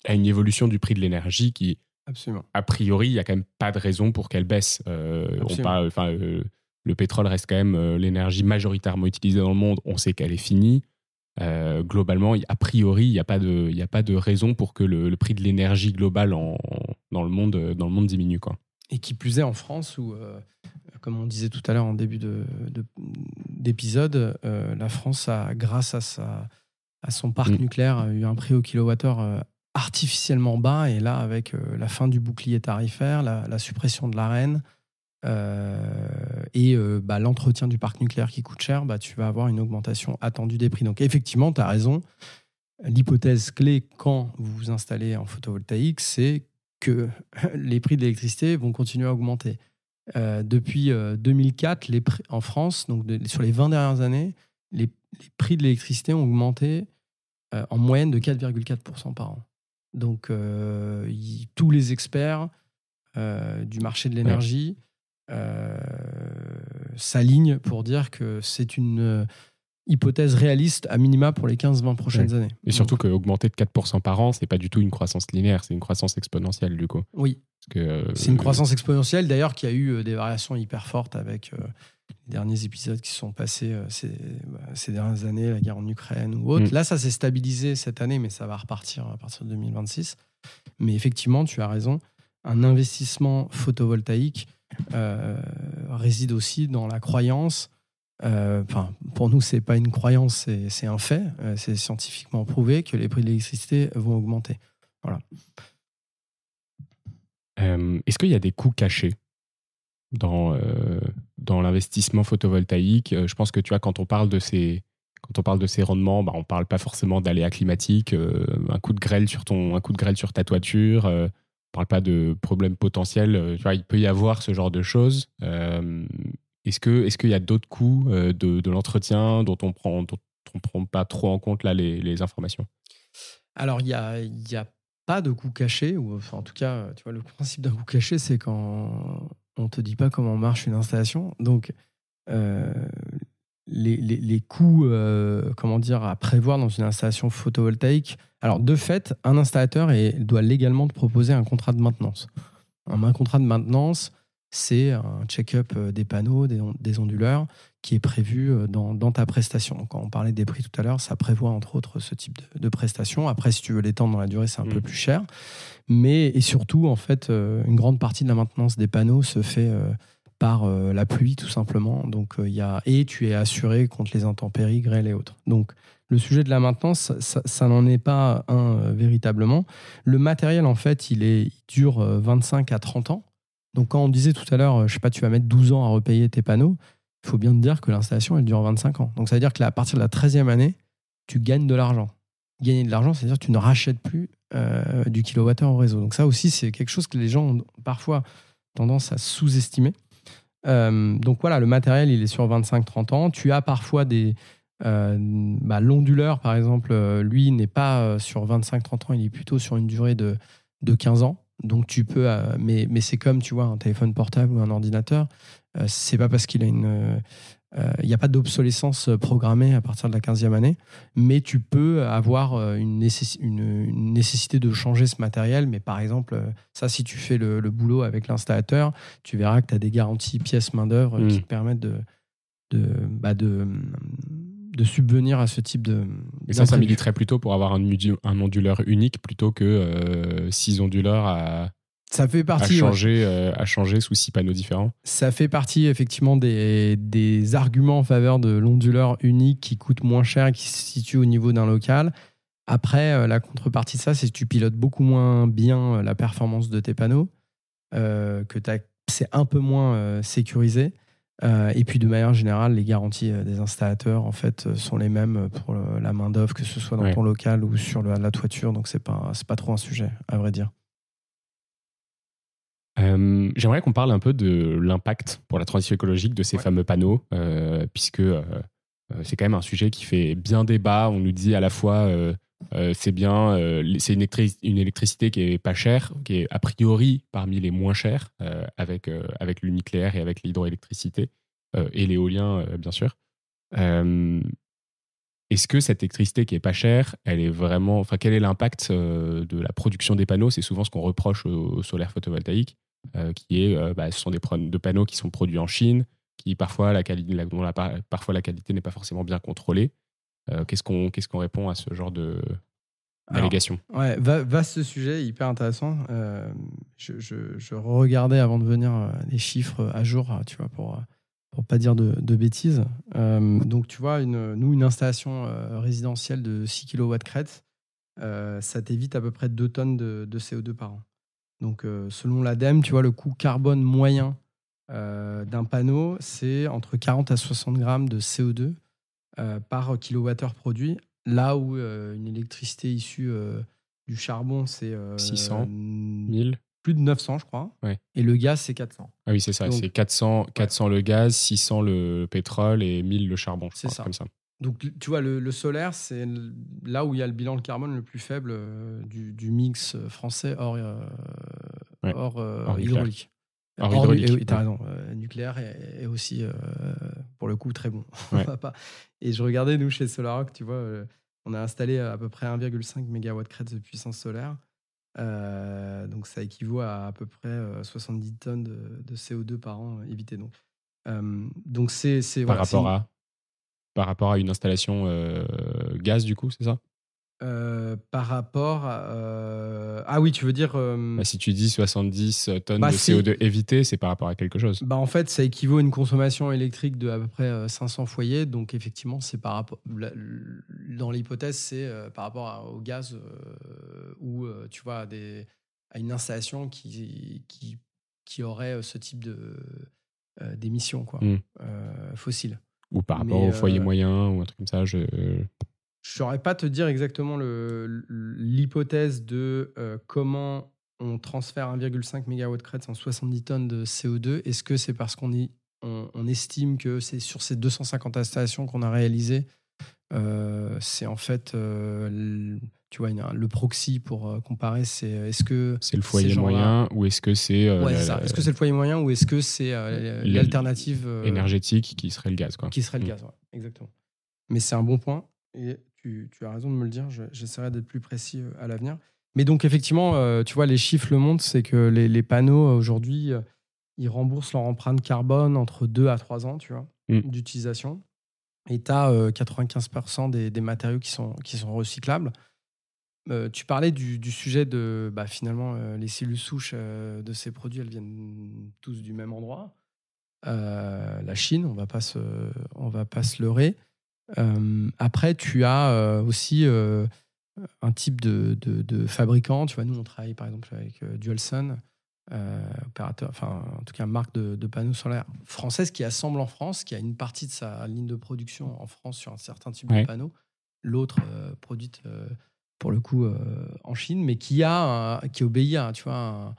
à une évolution du prix de l'énergie qui, absolument, a priori, il n'y a quand même pas de raison pour qu'elle baisse. Le pétrole reste quand même l'énergie majoritairement utilisée dans le monde. On sait qu'elle est finie. Globalement, a priori, il n'y a pas de raison pour que le prix de l'énergie globale dans le monde diminue, quoi. Et qui plus est en France où, comme on disait tout à l'heure en début d'épisode, la France a, grâce à son parc nucléaire, a eu un prix au kilowattheure artificiellement bas. Et là, avec la fin du bouclier tarifaire, la suppression de l'Arenh et l'entretien du parc nucléaire qui coûte cher, tu vas avoir une augmentation attendue des prix. Donc effectivement, tu as raison. L'hypothèse clé quand vous vous installez en photovoltaïque, c'est que les prix de l'électricité vont continuer à augmenter. Depuis 2004, les prix en France, donc sur les 20 dernières années, les prix de l'électricité ont augmenté en moyenne de 4,4% par an. Donc, tous les experts du marché de l'énergie s'alignent pour dire que c'est une hypothèse réaliste à minima pour les 15-20 prochaines années. Et surtout qu'augmenter de 4% par an, c'est pas du tout une croissance linéaire, c'est une croissance exponentielle du coup. Oui, c'est une croissance exponentielle d'ailleurs qui a eu des variations hyper fortes avec les derniers épisodes qui se sont passés ces dernières années, la guerre en Ukraine ou autre. Là, ça s'est stabilisé cette année, mais ça va repartir à partir de 2026. Mais effectivement, tu as raison, un investissement photovoltaïque réside aussi dans la croyance. Pour nous, c'est pas une croyance, c'est un fait. C'est scientifiquement prouvé que les prix de l'électricité vont augmenter. Voilà. Est-ce qu'il y a des coûts cachés dans l'investissement photovoltaïque? Je pense que tu vois, quand on parle de ces rendements, on parle pas forcément d'aléas climatiques, un coup de grêle sur ta toiture. On parle pas de problèmes potentiels. Tu vois, il peut y avoir ce genre de choses. Est-ce qu'il y a d'autres coûts de l'entretien dont on prend pas trop en compte là les informations? Alors il y a pas de coût caché, ou enfin, en tout cas, tu vois, le principe d'un coût caché, c'est quand on te dit pas comment marche une installation. Donc les coûts à prévoir dans une installation photovoltaïque. Alors de fait, un installateur doit légalement te proposer un contrat de maintenance. Un contrat de maintenance, c'est un check-up des panneaux, des onduleurs, qui est prévu dans ta prestation. Quand on parlait des prix tout à l'heure, ça prévoit entre autres ce type de prestation. Après, si tu veux l'étendre dans la durée, c'est un peu plus cher. Et surtout, en fait, une grande partie de la maintenance des panneaux se fait par la pluie, tout simplement. Donc, et tu es assuré contre les intempéries, grêle et autres. Donc, le sujet de la maintenance, ça n'en est pas un véritablement. Le matériel, en fait, il dure 25 à 30 ans. Donc, quand on disait tout à l'heure, je sais pas, tu vas mettre 12 ans à repayer tes panneaux, il faut bien te dire que l'installation, elle dure 25 ans. Donc, ça veut dire qu'à partir de la 13e année, tu gagnes de l'argent. Gagner de l'argent, c'est-à-dire que tu ne rachètes plus du kilowattheure au réseau. Donc, ça aussi, c'est quelque chose que les gens ont parfois tendance à sous-estimer. Donc, voilà, le matériel, il est sur 25-30 ans. Tu as parfois l'onduleur, par exemple, lui, n'est pas sur 25-30 ans, il est plutôt sur une durée de 15 ans. Donc tu peux, mais c'est comme tu vois un téléphone portable ou un ordinateur, c'est pas parce qu'il a il n'y a pas d'obsolescence programmée à partir de la 15e année, mais tu peux avoir une nécessité de changer ce matériel. Mais par exemple, ça, si tu fais le boulot avec l'installateur, tu verras que tu as des garanties pièces main-d'œuvre qui te permettent de subvenir à ce type de... Et ça militerait plutôt pour avoir un onduleur unique plutôt que 6 onduleurs à changer sous 6 panneaux différents. Ça fait partie effectivement des arguments en faveur de l'onduleur unique qui coûte moins cher et qui se situe au niveau d'un local. Après, la contrepartie de ça, c'est que tu pilotes beaucoup moins bien la performance de tes panneaux, c'est un peu moins sécurisé. Et puis de manière générale, les garanties des installateurs en fait sont les mêmes pour la main d'œuvre, que ce soit dans ton local ou sur la toiture. Donc c'est pas trop un sujet, à vrai dire. J'aimerais qu'on parle un peu de l'impact pour la transition écologique de ces fameux panneaux, puisque c'est quand même un sujet qui fait bien débat. On nous dit à la fois c'est bien, c'est une électricité qui est pas chère, qui est a priori parmi les moins chères, avec le nucléaire et avec l'hydroélectricité et l'éolien, bien sûr. Est-ce que cette électricité qui est pas chère, elle est vraiment, enfin, quel est l'impact de la production des panneaux? C'est souvent ce qu'on reproche au solaire photovoltaïque, qui est, ce sont des panneaux qui sont produits en Chine, qui parfois la qualité n'est pas forcément bien contrôlée. Qu'est-ce qu'on répond à ce genre de navigation. Ouais, vaste sujet, hyper intéressant. Je regardais avant de venir les chiffres à jour, tu vois, pour pas dire de bêtises. Donc, tu vois, une installation résidentielle de 6 kW crête, ça t'évite à peu près 2 tonnes de CO2 par an. Donc, selon l'ADEME, tu vois, le coût carbone moyen d'un panneau, c'est entre 40 à 60 grammes de CO2 par kilowattheure produit. Là où une électricité issue du charbon, c'est 600, 1000. Plus de 900, je crois. Ouais. Et le gaz, c'est 400. Ah oui, c'est ça. Donc, c'est 400 le gaz, 600 le pétrole et 1000 le charbon. C'est ça. Comme ça. Donc, tu vois, le solaire, c'est là où il y a le bilan de carbone le plus faible du mix français hors hydraulique. Hors hydraulique. Oui, t'as raison. Nucléaire est aussi, pour le coup, très bon. Ouais. Et je regardais, nous, chez SolarRock, tu vois, on a installé à peu près 1,5 MW crête de puissance solaire. Donc, ça équivaut à peu près 70 tonnes de CO2 par an évité. Donc, c'est par rapport à une installation gaz, du coup, c'est ça? Par rapport à... Ah oui, tu veux dire... si tu dis 70 tonnes de CO2 évitées, c'est par rapport à quelque chose. En fait, ça équivaut à une consommation électrique de à peu près 500 foyers. Donc, effectivement, c'est par rapport... Dans l'hypothèse, c'est par rapport au gaz ou, tu vois, à une installation qui aurait ce type d'émissions fossiles. Ou par rapport au foyer moyen ou un truc comme ça. Je ne saurais pas te dire exactement l'hypothèse de comment on transfère 1,5 MW crête sans 70 tonnes de CO2. Est-ce que c'est parce qu'on estime que c'est sur ces 250 installations qu'on a réalisées, c'est en fait, tu vois, le proxy pour comparer, est-ce que c'est le foyer moyen ou est-ce que c'est... Est-ce que c'est le foyer moyen ou est-ce que c'est l'alternative énergétique qui serait le gaz, quoi. Qui serait le gaz, ouais, exactement. Mais c'est un bon point. Et tu as raison de me le dire, j'essaierai d'être plus précis à l'avenir. Mais donc, effectivement, tu vois, les chiffres le montrent, c'est que les panneaux, aujourd'hui, ils remboursent leur empreinte carbone entre 2 à 3 ans, tu vois, d'utilisation. Et tu as 95% des matériaux qui sont recyclables. Tu parlais du sujet de, finalement, les cellules souches de ces produits, elles viennent tous du même endroit. La Chine, on va pas se leurrer. Après, tu as aussi un type de fabricant. Tu vois, nous, on travaille par exemple avec Dualsun, opérateur, enfin, en tout cas, marque de panneaux solaires française qui assemble en France, qui a une partie de sa ligne de production en France sur un certain type de panneaux, l'autre produite pour le coup en Chine, mais qui obéit à, tu vois,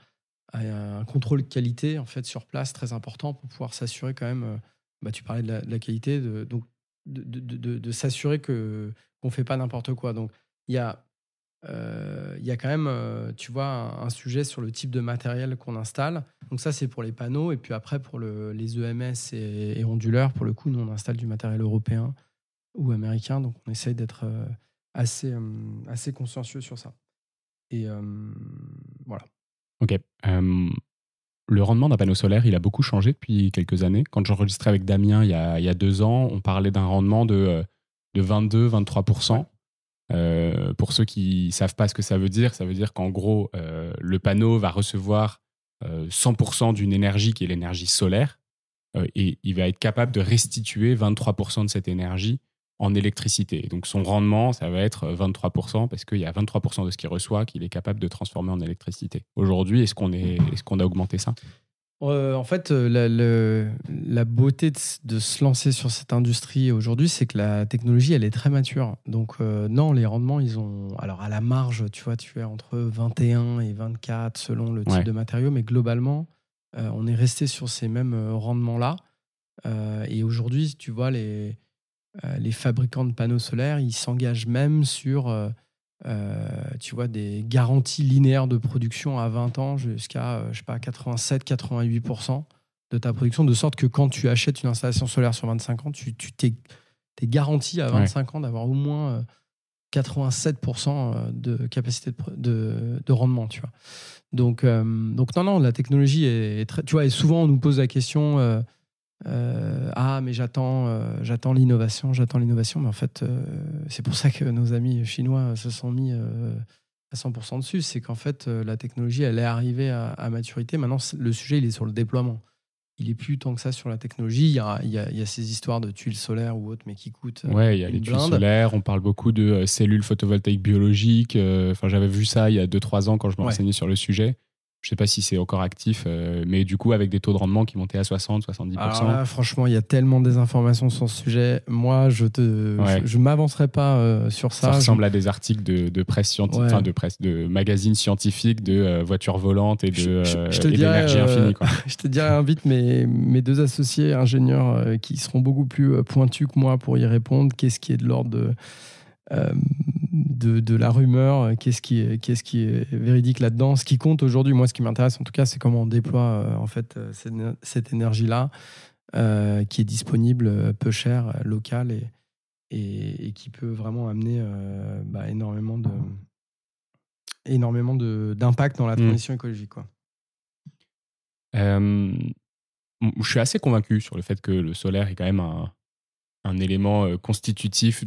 un contrôle de qualité en fait sur place très important pour pouvoir s'assurer quand même. Tu parlais de la qualité, donc de s'assurer qu'on ne fait pas n'importe quoi. Donc, il y a quand même, tu vois, un sujet sur le type de matériel qu'on installe. Donc, ça, c'est pour les panneaux. Et puis après, pour les EMS et onduleurs, pour le coup, nous, on installe du matériel européen ou américain. Donc, on essaye d'être assez consciencieux sur ça. Et voilà. Ok. Le rendement d'un panneau solaire, il a beaucoup changé depuis quelques années. Quand j'enregistrais avec Damien il y a 2 ans, on parlait d'un rendement de 22-23%. Pour ceux qui ne savent pas ce que ça veut dire qu'en gros, le panneau va recevoir 100% d'une énergie qui est l'énergie solaire et il va être capable de restituer 23% de cette énergie en électricité. Donc son rendement, ça va être 23% parce qu'il y a 23% de ce qu'il reçoit qu'il est capable de transformer en électricité. Aujourd'hui, est-ce qu'on a augmenté ça ? En fait, la beauté de se lancer sur cette industrie aujourd'hui, c'est que la technologie, elle est très mature. Donc non, les rendements, ils ont... Alors à la marge, tu vois, tu es entre 21 et 24 selon le type de matériau, mais globalement, on est resté sur ces mêmes rendements-là. Et aujourd'hui, tu vois, les fabricants de panneaux solaires, ils s'engagent même sur tu vois, des garanties linéaires de production à 20 ans jusqu'à, 87-88% de ta production, de sorte que quand tu achètes une installation solaire sur 25 ans, tu t'es garanti à 25 ans d'avoir au moins 87% de capacité de rendement, tu vois. Donc non, la technologie est très... Tu vois, et souvent, on nous pose la question... mais j'attends l'innovation. Mais en fait, c'est pour ça que nos amis chinois se sont mis à 100% dessus. C'est qu'en fait, la technologie, elle est arrivée à maturité. Maintenant, le sujet, il est sur le déploiement. Il est plus tant que ça sur la technologie. Il y a ces histoires de tuiles solaires ou autres, mais qui coûtent ouais, il y a les tuiles solaires. On parle beaucoup de cellules photovoltaïques biologiques. J'avais vu ça il y a 2-3 ans quand je me renseignais sur le sujet. Je ne sais pas si c'est encore actif, mais du coup, avec des taux de rendement qui montaient à 60-70%. Alors là, franchement, il y a tellement de désinformations sur ce sujet. Moi, je ne m'avancerai pas sur ça. Ça ressemble à des articles de presse scientifique, de magazines scientifiques, de voitures volantes et d'énergie infinie. Quoi. Je te dirais, invite mes 2 associés ingénieurs qui seront beaucoup plus pointus que moi pour y répondre. Qu'est-ce qui est de l'ordre de la rumeur, qu'est-ce qui est véridique là-dedans. Ce qui compte aujourd'hui, moi, ce qui m'intéresse en tout cas, c'est comment on déploie en fait cette énergie-là qui est disponible, peu cher, locale et qui peut vraiment amener énormément d'impact dans la transition écologique. Quoi. Je suis assez convaincu sur le fait que le solaire est quand même un élément constitutif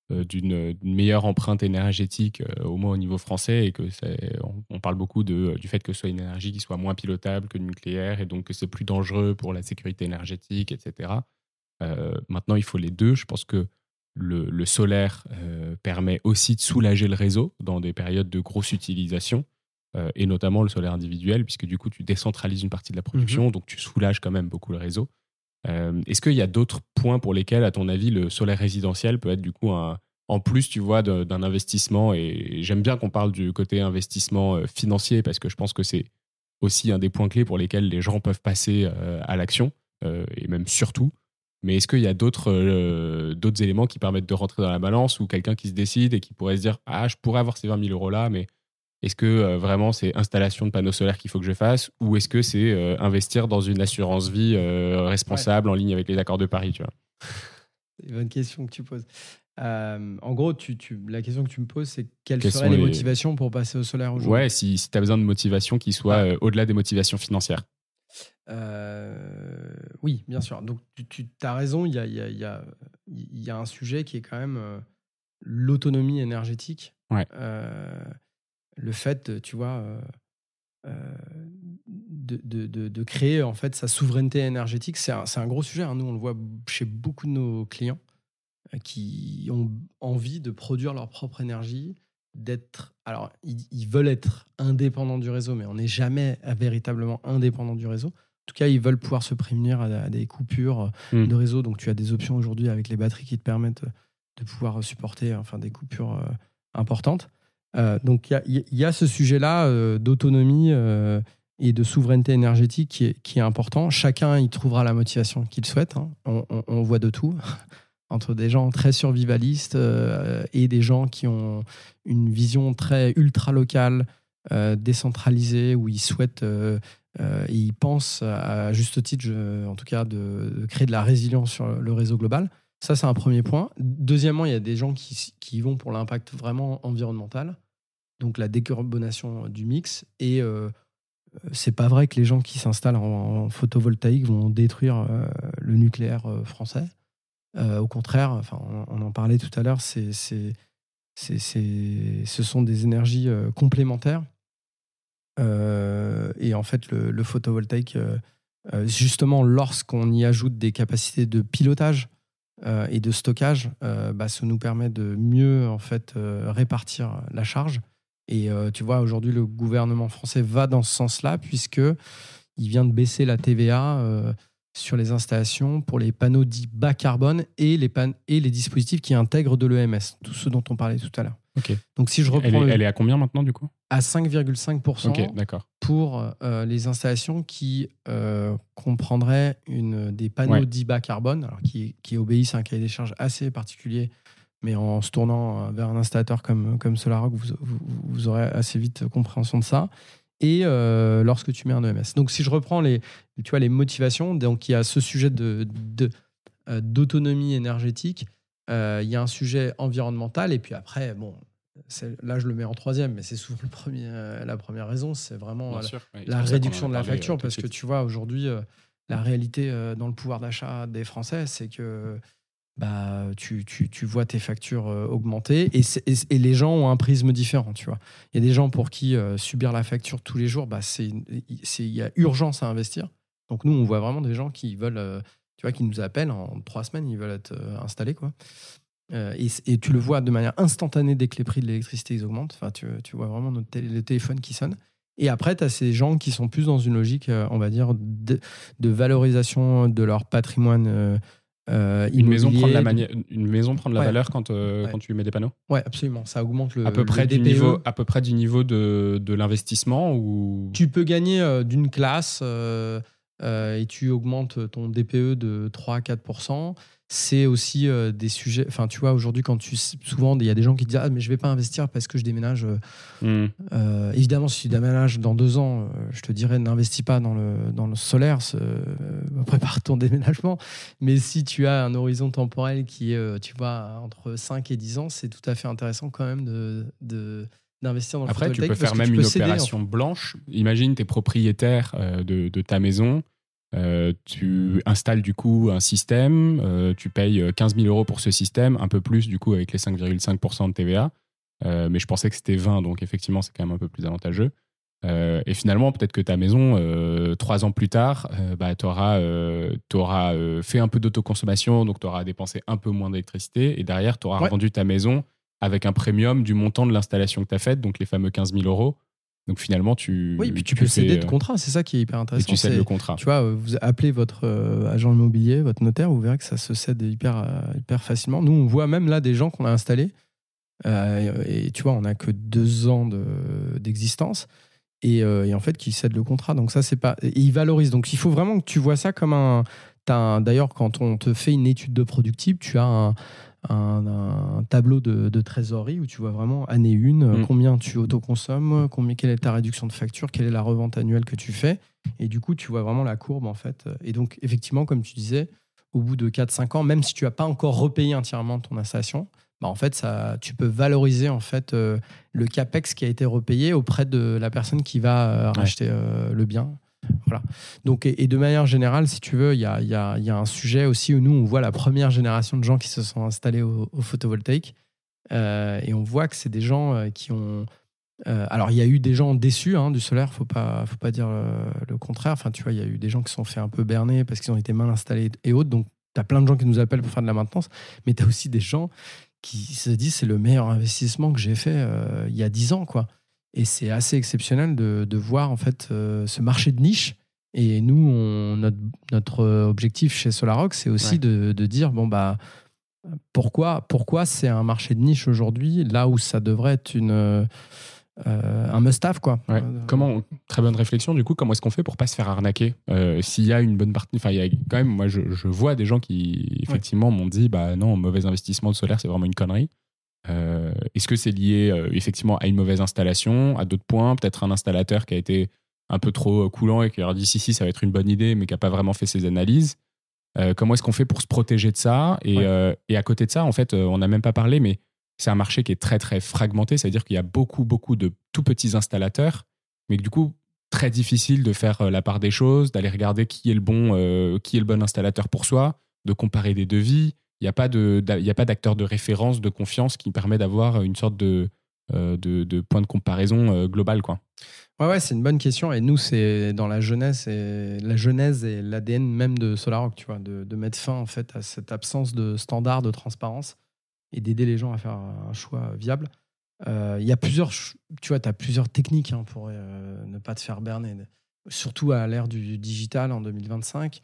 d'une meilleure empreinte énergétique, au moins au niveau français, et que on parle beaucoup du fait que ce soit une énergie qui soit moins pilotable que le nucléaire, et donc que c'est plus dangereux pour la sécurité énergétique, etc. Maintenant, il faut les deux. Je pense que le solaire permet aussi de soulager le réseau dans des périodes de grosse utilisation, et notamment le solaire individuel, puisque du coup, tu décentralises une partie de la production, donc tu soulages quand même beaucoup le réseau. Est-ce qu'il y a d'autres points pour lesquels, à ton avis, le solaire résidentiel peut être du coup en plus, tu vois, d'un investissement, et j'aime bien qu'on parle du côté investissement financier, parce que je pense que c'est aussi un des points clés pour lesquels les gens peuvent passer à l'action, et même surtout. Mais est-ce qu'il y a d'autres éléments qui permettent de rentrer dans la balance, ou quelqu'un qui se décide et qui pourrait se dire « Ah, je pourrais avoir ces 20 000 euros là, mais est-ce que vraiment c'est installation de panneaux solaires qu'il faut que je fasse, ou est-ce que c'est investir dans une assurance vie responsable en ligne avec les accords de Paris, tu vois ?» C'est une bonne question que tu poses. En gros, la question que tu me poses, c'est quelles seraient les motivations pour passer au solaire aujourd'hui ? Ouais, si tu as besoin de motivation qui soit au-delà des motivations financières. Oui, bien sûr. Donc, tu as raison, il y a un sujet qui est quand même l'autonomie énergétique. Ouais. Le fait, tu vois, de créer en fait sa souveraineté énergétique, c'est un gros sujet. Nous, on le voit chez beaucoup de nos clients qui ont envie de produire leur propre énergie, alors, ils veulent être indépendants du réseau, mais on n'est jamais véritablement indépendant du réseau. En tout cas, ils veulent pouvoir se prémunir à des coupures de réseau. Donc, tu as des options aujourd'hui avec les batteries qui te permettent de pouvoir supporter des coupures importantes. Donc, il y a ce sujet-là d'autonomie et de souveraineté énergétique qui est important. Chacun y trouvera la motivation qu'il souhaite. On voit de tout, entre des gens très survivalistes et des gens qui ont une vision très ultra-locale, décentralisée, où ils souhaitent et ils pensent, à juste titre, en tout cas, de créer de la résilience sur le réseau global. Ça, c'est un premier point. Deuxièmement, il y a des gens qui vont pour l'impact vraiment environnemental, donc la décarbonation du mix. Et c'est pas vrai que les gens qui s'installent en photovoltaïque vont détruire le nucléaire français. Au contraire, on en parlait tout à l'heure, ce sont des énergies complémentaires. Et en fait, le photovoltaïque, justement, lorsqu'on y ajoute des capacités de pilotage et de stockage, ça nous permet de mieux en fait, répartir la charge. Et tu vois, aujourd'hui, le gouvernement français va dans ce sens-là, puisqu'il vient de baisser la TVA sur les installations pour les panneaux dits bas carbone et les dispositifs qui intègrent de l'EMS, tout ce dont on parlait tout à l'heure. Okay. Donc, si je reprends elle est à combien maintenant, du coup ? À 5,5% pour les installations qui comprendraient des panneaux dits bas carbone, alors qui obéissent à un cahier des charges assez particulier, mais en se tournant vers un installateur comme SolarRock, vous aurez assez vite compréhension de ça. Et lorsque tu mets un EMS. Donc, si je reprends les motivations, donc il y a ce sujet d'autonomie énergétique, il y a un sujet environnemental, et puis après, là je le mets en troisième, mais c'est souvent la première raison, c'est vraiment la réduction de la facture, parce que tu vois, aujourd'hui, la réalité dans le pouvoir d'achat des Français, c'est que tu vois tes factures augmenter et les gens ont un prisme différent, tu vois. Il y a des gens pour qui subir la facture tous les jours, il y a urgence à investir. Donc nous, on voit vraiment des gens qui veulent, tu vois, qui nous appellent en 3 semaines, ils veulent être installés, quoi. Et tu le vois de manière instantanée dès que les prix de l'électricité ils augmentent. Enfin, tu vois vraiment le téléphone qui sonne. Et après, tu as ces gens qui sont plus dans une logique, on va dire, de valorisation de leur patrimoine une maison prend de la valeur quand tu mets des panneaux. Ouais, absolument. Ça augmente à peu près le du niveau de l'investissement ou... Tu peux gagner d'une classe et tu augmentes ton DPE de 3-4%. C'est aussi des sujets. Enfin, tu vois, aujourd'hui, souvent, il y a des gens qui disent mais je vais pas investir parce que je déménage. Évidemment, si tu déménages dans 2 ans, je te dirais n'investis pas dans le solaire, prépare ton déménagement. Mais si tu as un horizon temporel qui est, tu vois, entre 5 et 10 ans, c'est tout à fait intéressant quand même d'investir dans le photovoltaïque. Après, tu peux faire même une opération blanche. Imagine, tu es propriétaire de ta maison. Tu installes du coup un système, tu payes 15 000 € pour ce système, un peu plus du coup avec les 5,5% de TVA, mais je pensais que c'était 20, donc effectivement c'est quand même un peu plus avantageux. Et finalement, peut-être que ta maison, 3 ans plus tard, tu auras fait un peu d'autoconsommation, donc tu auras dépensé un peu moins d'électricité, et derrière tu auras revendu ta maison avec un premium du montant de l'installation que tu as faite, donc les fameux 15 000 €. Donc finalement, tu peux céder de contrat, c'est ça qui est hyper intéressant. Et tu cèdes le contrat. Tu vois, vous appelez votre agent immobilier, votre notaire, vous verrez que ça se cède hyper facilement. Nous, on voit même là des gens qu'on a installés, et tu vois, on n'a que 2 ans d'existence, et en fait, qui cèdent le contrat. Donc ça, c'est pas... Et ils valorisent. Donc il faut vraiment que tu vois ça comme d'ailleurs, quand on te fait une étude de productible, tu as un tableau de trésorerie où tu vois vraiment année 1, combien tu autoconsommes, quelle est ta réduction de facture, quelle est la revente annuelle que tu fais. Et du coup, tu vois vraiment la courbe, en fait. Et donc, effectivement, comme tu disais, au bout de 4-5 ans, même si tu n'as pas encore repayé entièrement ton installation, en fait, tu peux valoriser en fait, le CAPEX qui a été repayé auprès de la personne qui va racheter le bien. Voilà. Donc, et de manière générale, si tu veux, il y a un sujet aussi où nous, on voit la première génération de gens qui se sont installés au photovoltaïque. Et on voit que c'est des gens qui ont... alors, il y a eu des gens déçus du solaire, faut pas dire le contraire. Enfin, tu vois, il y a eu des gens qui se sont fait un peu berner parce qu'ils ont été mal installés et autres. Donc, tu as plein de gens qui nous appellent pour faire de la maintenance. Mais tu as aussi des gens qui se disent c'est le meilleur investissement que j'ai fait il y a 10 ans, quoi. Et c'est assez exceptionnel de voir en fait ce marché de niche. Et nous, notre objectif chez Solarock, c'est aussi de dire pourquoi c'est un marché de niche aujourd'hui, là où ça devrait être un must-have, quoi. Ouais. Très bonne réflexion. Du coup, comment est-ce qu'on fait pour pas se faire arnaquer s'il y a une bonne partie, il y a quand même, moi, je vois des gens qui effectivement m'ont dit, non, mauvais investissement de solaire, c'est vraiment une connerie. Est-ce que c'est lié effectivement à une mauvaise installation, à d'autres points, peut-être un installateur qui a été un peu trop coulant et qui leur dit si ça va être une bonne idée, mais qui n'a pas vraiment fait ses analyses. Comment est-ce qu'on fait pour se protéger de ça et à côté de ça, en fait, on n'a même pas parlé, mais c'est un marché qui est très très fragmenté, c'est-à-dire qu'il y a beaucoup de tout petits installateurs, mais que du coup très difficile de faire la part des choses, d'aller regarder qui est le bon installateur pour soi, de comparer des devis. Il n'y a pas d'acteur de référence, de confiance qui permet d'avoir une sorte de point de comparaison global, quoi. Ouais, c'est une bonne question. Et nous, c'est dans la genèse et l'ADN même de Solarock, tu vois, de mettre fin en fait à cette absence de standard de transparence et d'aider les gens à faire un choix viable. Il y a plusieurs techniques pour ne pas te faire berner. Surtout à l'ère du digital en 2025.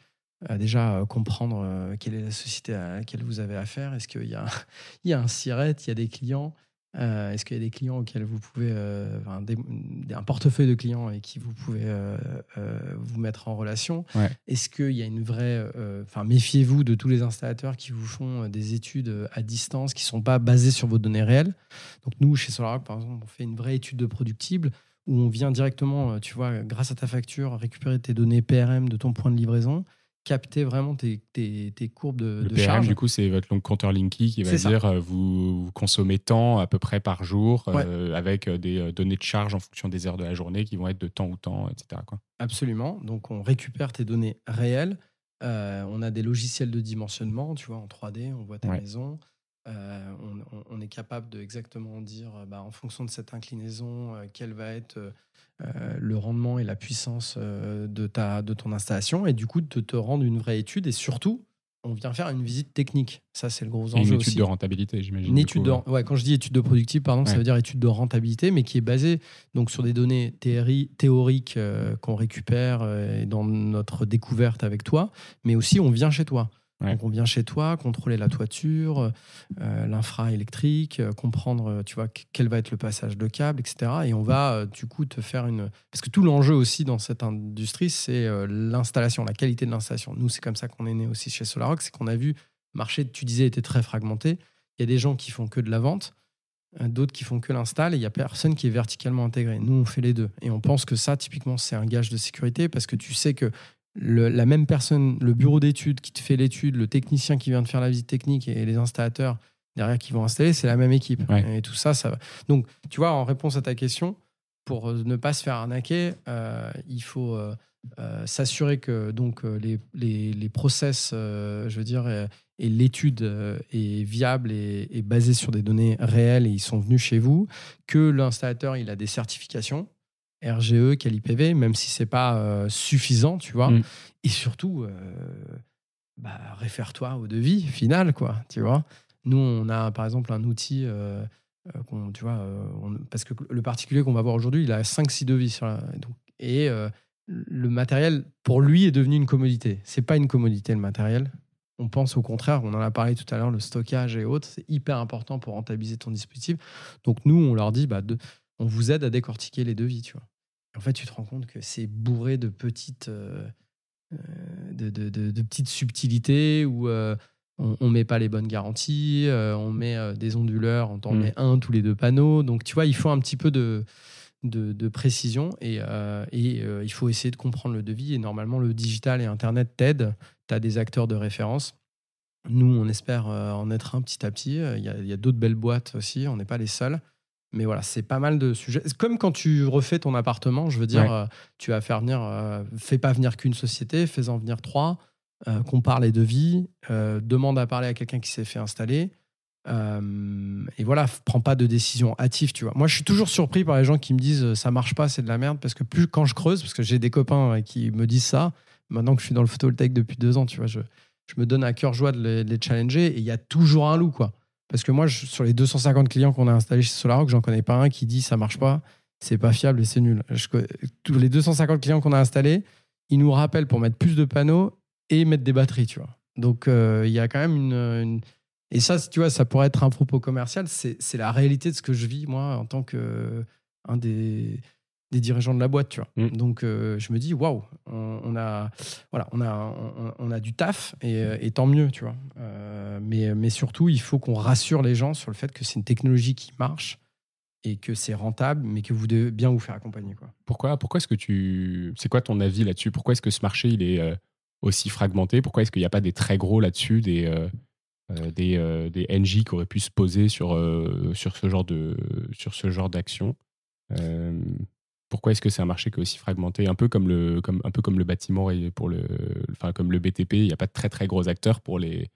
Déjà, comprendre quelle est la société à laquelle vous avez affaire. Est-ce qu'il y a un SIRET, il y a des clients. Est-ce qu'il y a des clients auxquels vous pouvez un portefeuille de clients et qui vous pouvez vous mettre en relation. Est-ce qu'il y a une vraie méfiez-vous de tous les installateurs qui vous font des études à distance qui ne sont pas basées sur vos données réelles. Donc nous, chez Solarock, par exemple, on fait une vraie étude de productible où on vient directement, tu vois, grâce à ta facture, récupérer tes données PRM de ton point de livraison capter vraiment tes courbes de PRM, charge. du coup, c'est votre compteur Linky qui va dire vous consommez tant à peu près par jour, avec des données de charge en fonction des heures de la journée qui vont être de temps ou temps, etc. quoi. Absolument. Donc, on récupère tes données réelles. On a des logiciels de dimensionnement, tu vois, en 3D, on voit ta maison. On est capable de exactement dire, en fonction de cette inclinaison, quel va être le rendement et la puissance de ton installation, et du coup de te rendre une vraie étude. Et surtout, on vient faire une visite technique. Ça, c'est le gros enjeu. Une étude de rentabilité, j'imagine. Une étude quand je dis étude de productivité, pardon, ça veut dire étude de rentabilité, mais qui est basée donc sur des données théoriques qu'on récupère dans notre découverte avec toi, mais aussi on vient chez toi. Donc on vient chez toi, contrôler la toiture, l'infra-électrique, comprendre, tu vois, quel va être le passage de câbles, etc. Et on va du coup te faire parce que tout l'enjeu aussi dans cette industrie, c'est l'installation, la qualité de l'installation. Nous, c'est comme ça qu'on est né aussi chez Solarrock, c'est qu'on a vu le marché, tu disais, était très fragmenté. Il y a des gens qui font que de la vente, d'autres qui font que l'install, et il n'y a personne qui est verticalement intégré. Nous, on fait les deux. Et on pense que ça, typiquement, c'est un gage de sécurité, parce que tu sais que la même personne, le bureau d'études qui te fait l'étude, le technicien qui vient de faire la visite technique et les installateurs derrière qui vont installer, c'est la même équipe. Et tout ça, ça va. Donc, tu vois, en réponse à ta question, pour ne pas se faire arnaquer, il faut s'assurer que donc, les process, je veux dire, et l'étude est viable et basée sur des données réelles et ils sont venus chez vous, que l'installateur il a des certifications RGE, QualiPV, même si c'est pas suffisant, tu vois. Et surtout, réfère-toi au devis final, quoi, tu vois. Nous, on a par exemple un outil, tu vois, parce que le particulier qu'on va voir aujourd'hui, il a 5-6 devis. Le matériel, pour lui, est devenu une commodité. C'est pas une commodité, le matériel. On pense au contraire, on en a parlé tout à l'heure, le stockage et autres, c'est hyper important pour rentabiliser ton dispositif. Donc nous, on leur dit, on vous aide à décortiquer les devis, tu vois. En fait, tu te rends compte que c'est bourré de petites, de petites subtilités où on met pas les bonnes garanties, on met des onduleurs, on t'en met un tous les 2 panneaux. Donc, tu vois, il faut un petit peu de précision et il faut essayer de comprendre le devis. Et normalement, le digital et Internet t'aident. Tu as des acteurs de référence. Nous, on espère en être un petit à petit. Il y a d'autres belles boîtes aussi. On n'est pas les seuls. Mais voilà, c'est pas mal de sujets. C'est comme quand tu refais ton appartement, je veux dire, tu vas faire venir, fais pas venir qu'une société, fais-en venir 3, compare les devis, demande à parler à quelqu'un qui s'est fait installer. Et voilà, prends pas de décision hâtive, tu vois. Moi, je suis toujours surpris par les gens qui me disent ça marche pas, c'est de la merde, parce que plus quand je creuse, parce que j'ai des copains qui me disent ça, maintenant que je suis dans le photovoltaïque depuis 2 ans, tu vois, je me donne à cœur joie de les challenger, et il y a toujours un loup, quoi. Parce que moi, sur les 250 clients qu'on a installés chez Solarrock, j'en connais pas un qui dit ça marche pas, c'est pas fiable et c'est nul. Tous les 250 clients qu'on a installés, ils nous rappellent pour mettre plus de panneaux et mettre des batteries, tu vois. Donc, il y a quand même une... Et ça, tu vois, ça pourrait être un propos commercial. C'est la réalité de ce que je vis, moi, en tant qu'un des dirigeants de la boîte, tu vois. Donc, je me dis, waouh, on a du taf et tant mieux, tu vois. Mais surtout, il faut qu'on rassure les gens sur le fait que c'est une technologie qui marche et que c'est rentable, mais que vous devez bien vous faire accompagner, quoi. Pourquoi est-ce que c'est quoi ton avis là-dessus? Pourquoi est-ce que ce marché il est aussi fragmenté? Pourquoi est-ce qu'il n'y a pas des très gros là-dessus, des NJ qui auraient pu se poser sur ce genre d'action? Pourquoi est-ce que c'est un marché qui est aussi fragmenté, un peu comme le bâtiment et comme le BTP, il n'y a pas de très très gros acteurs pour les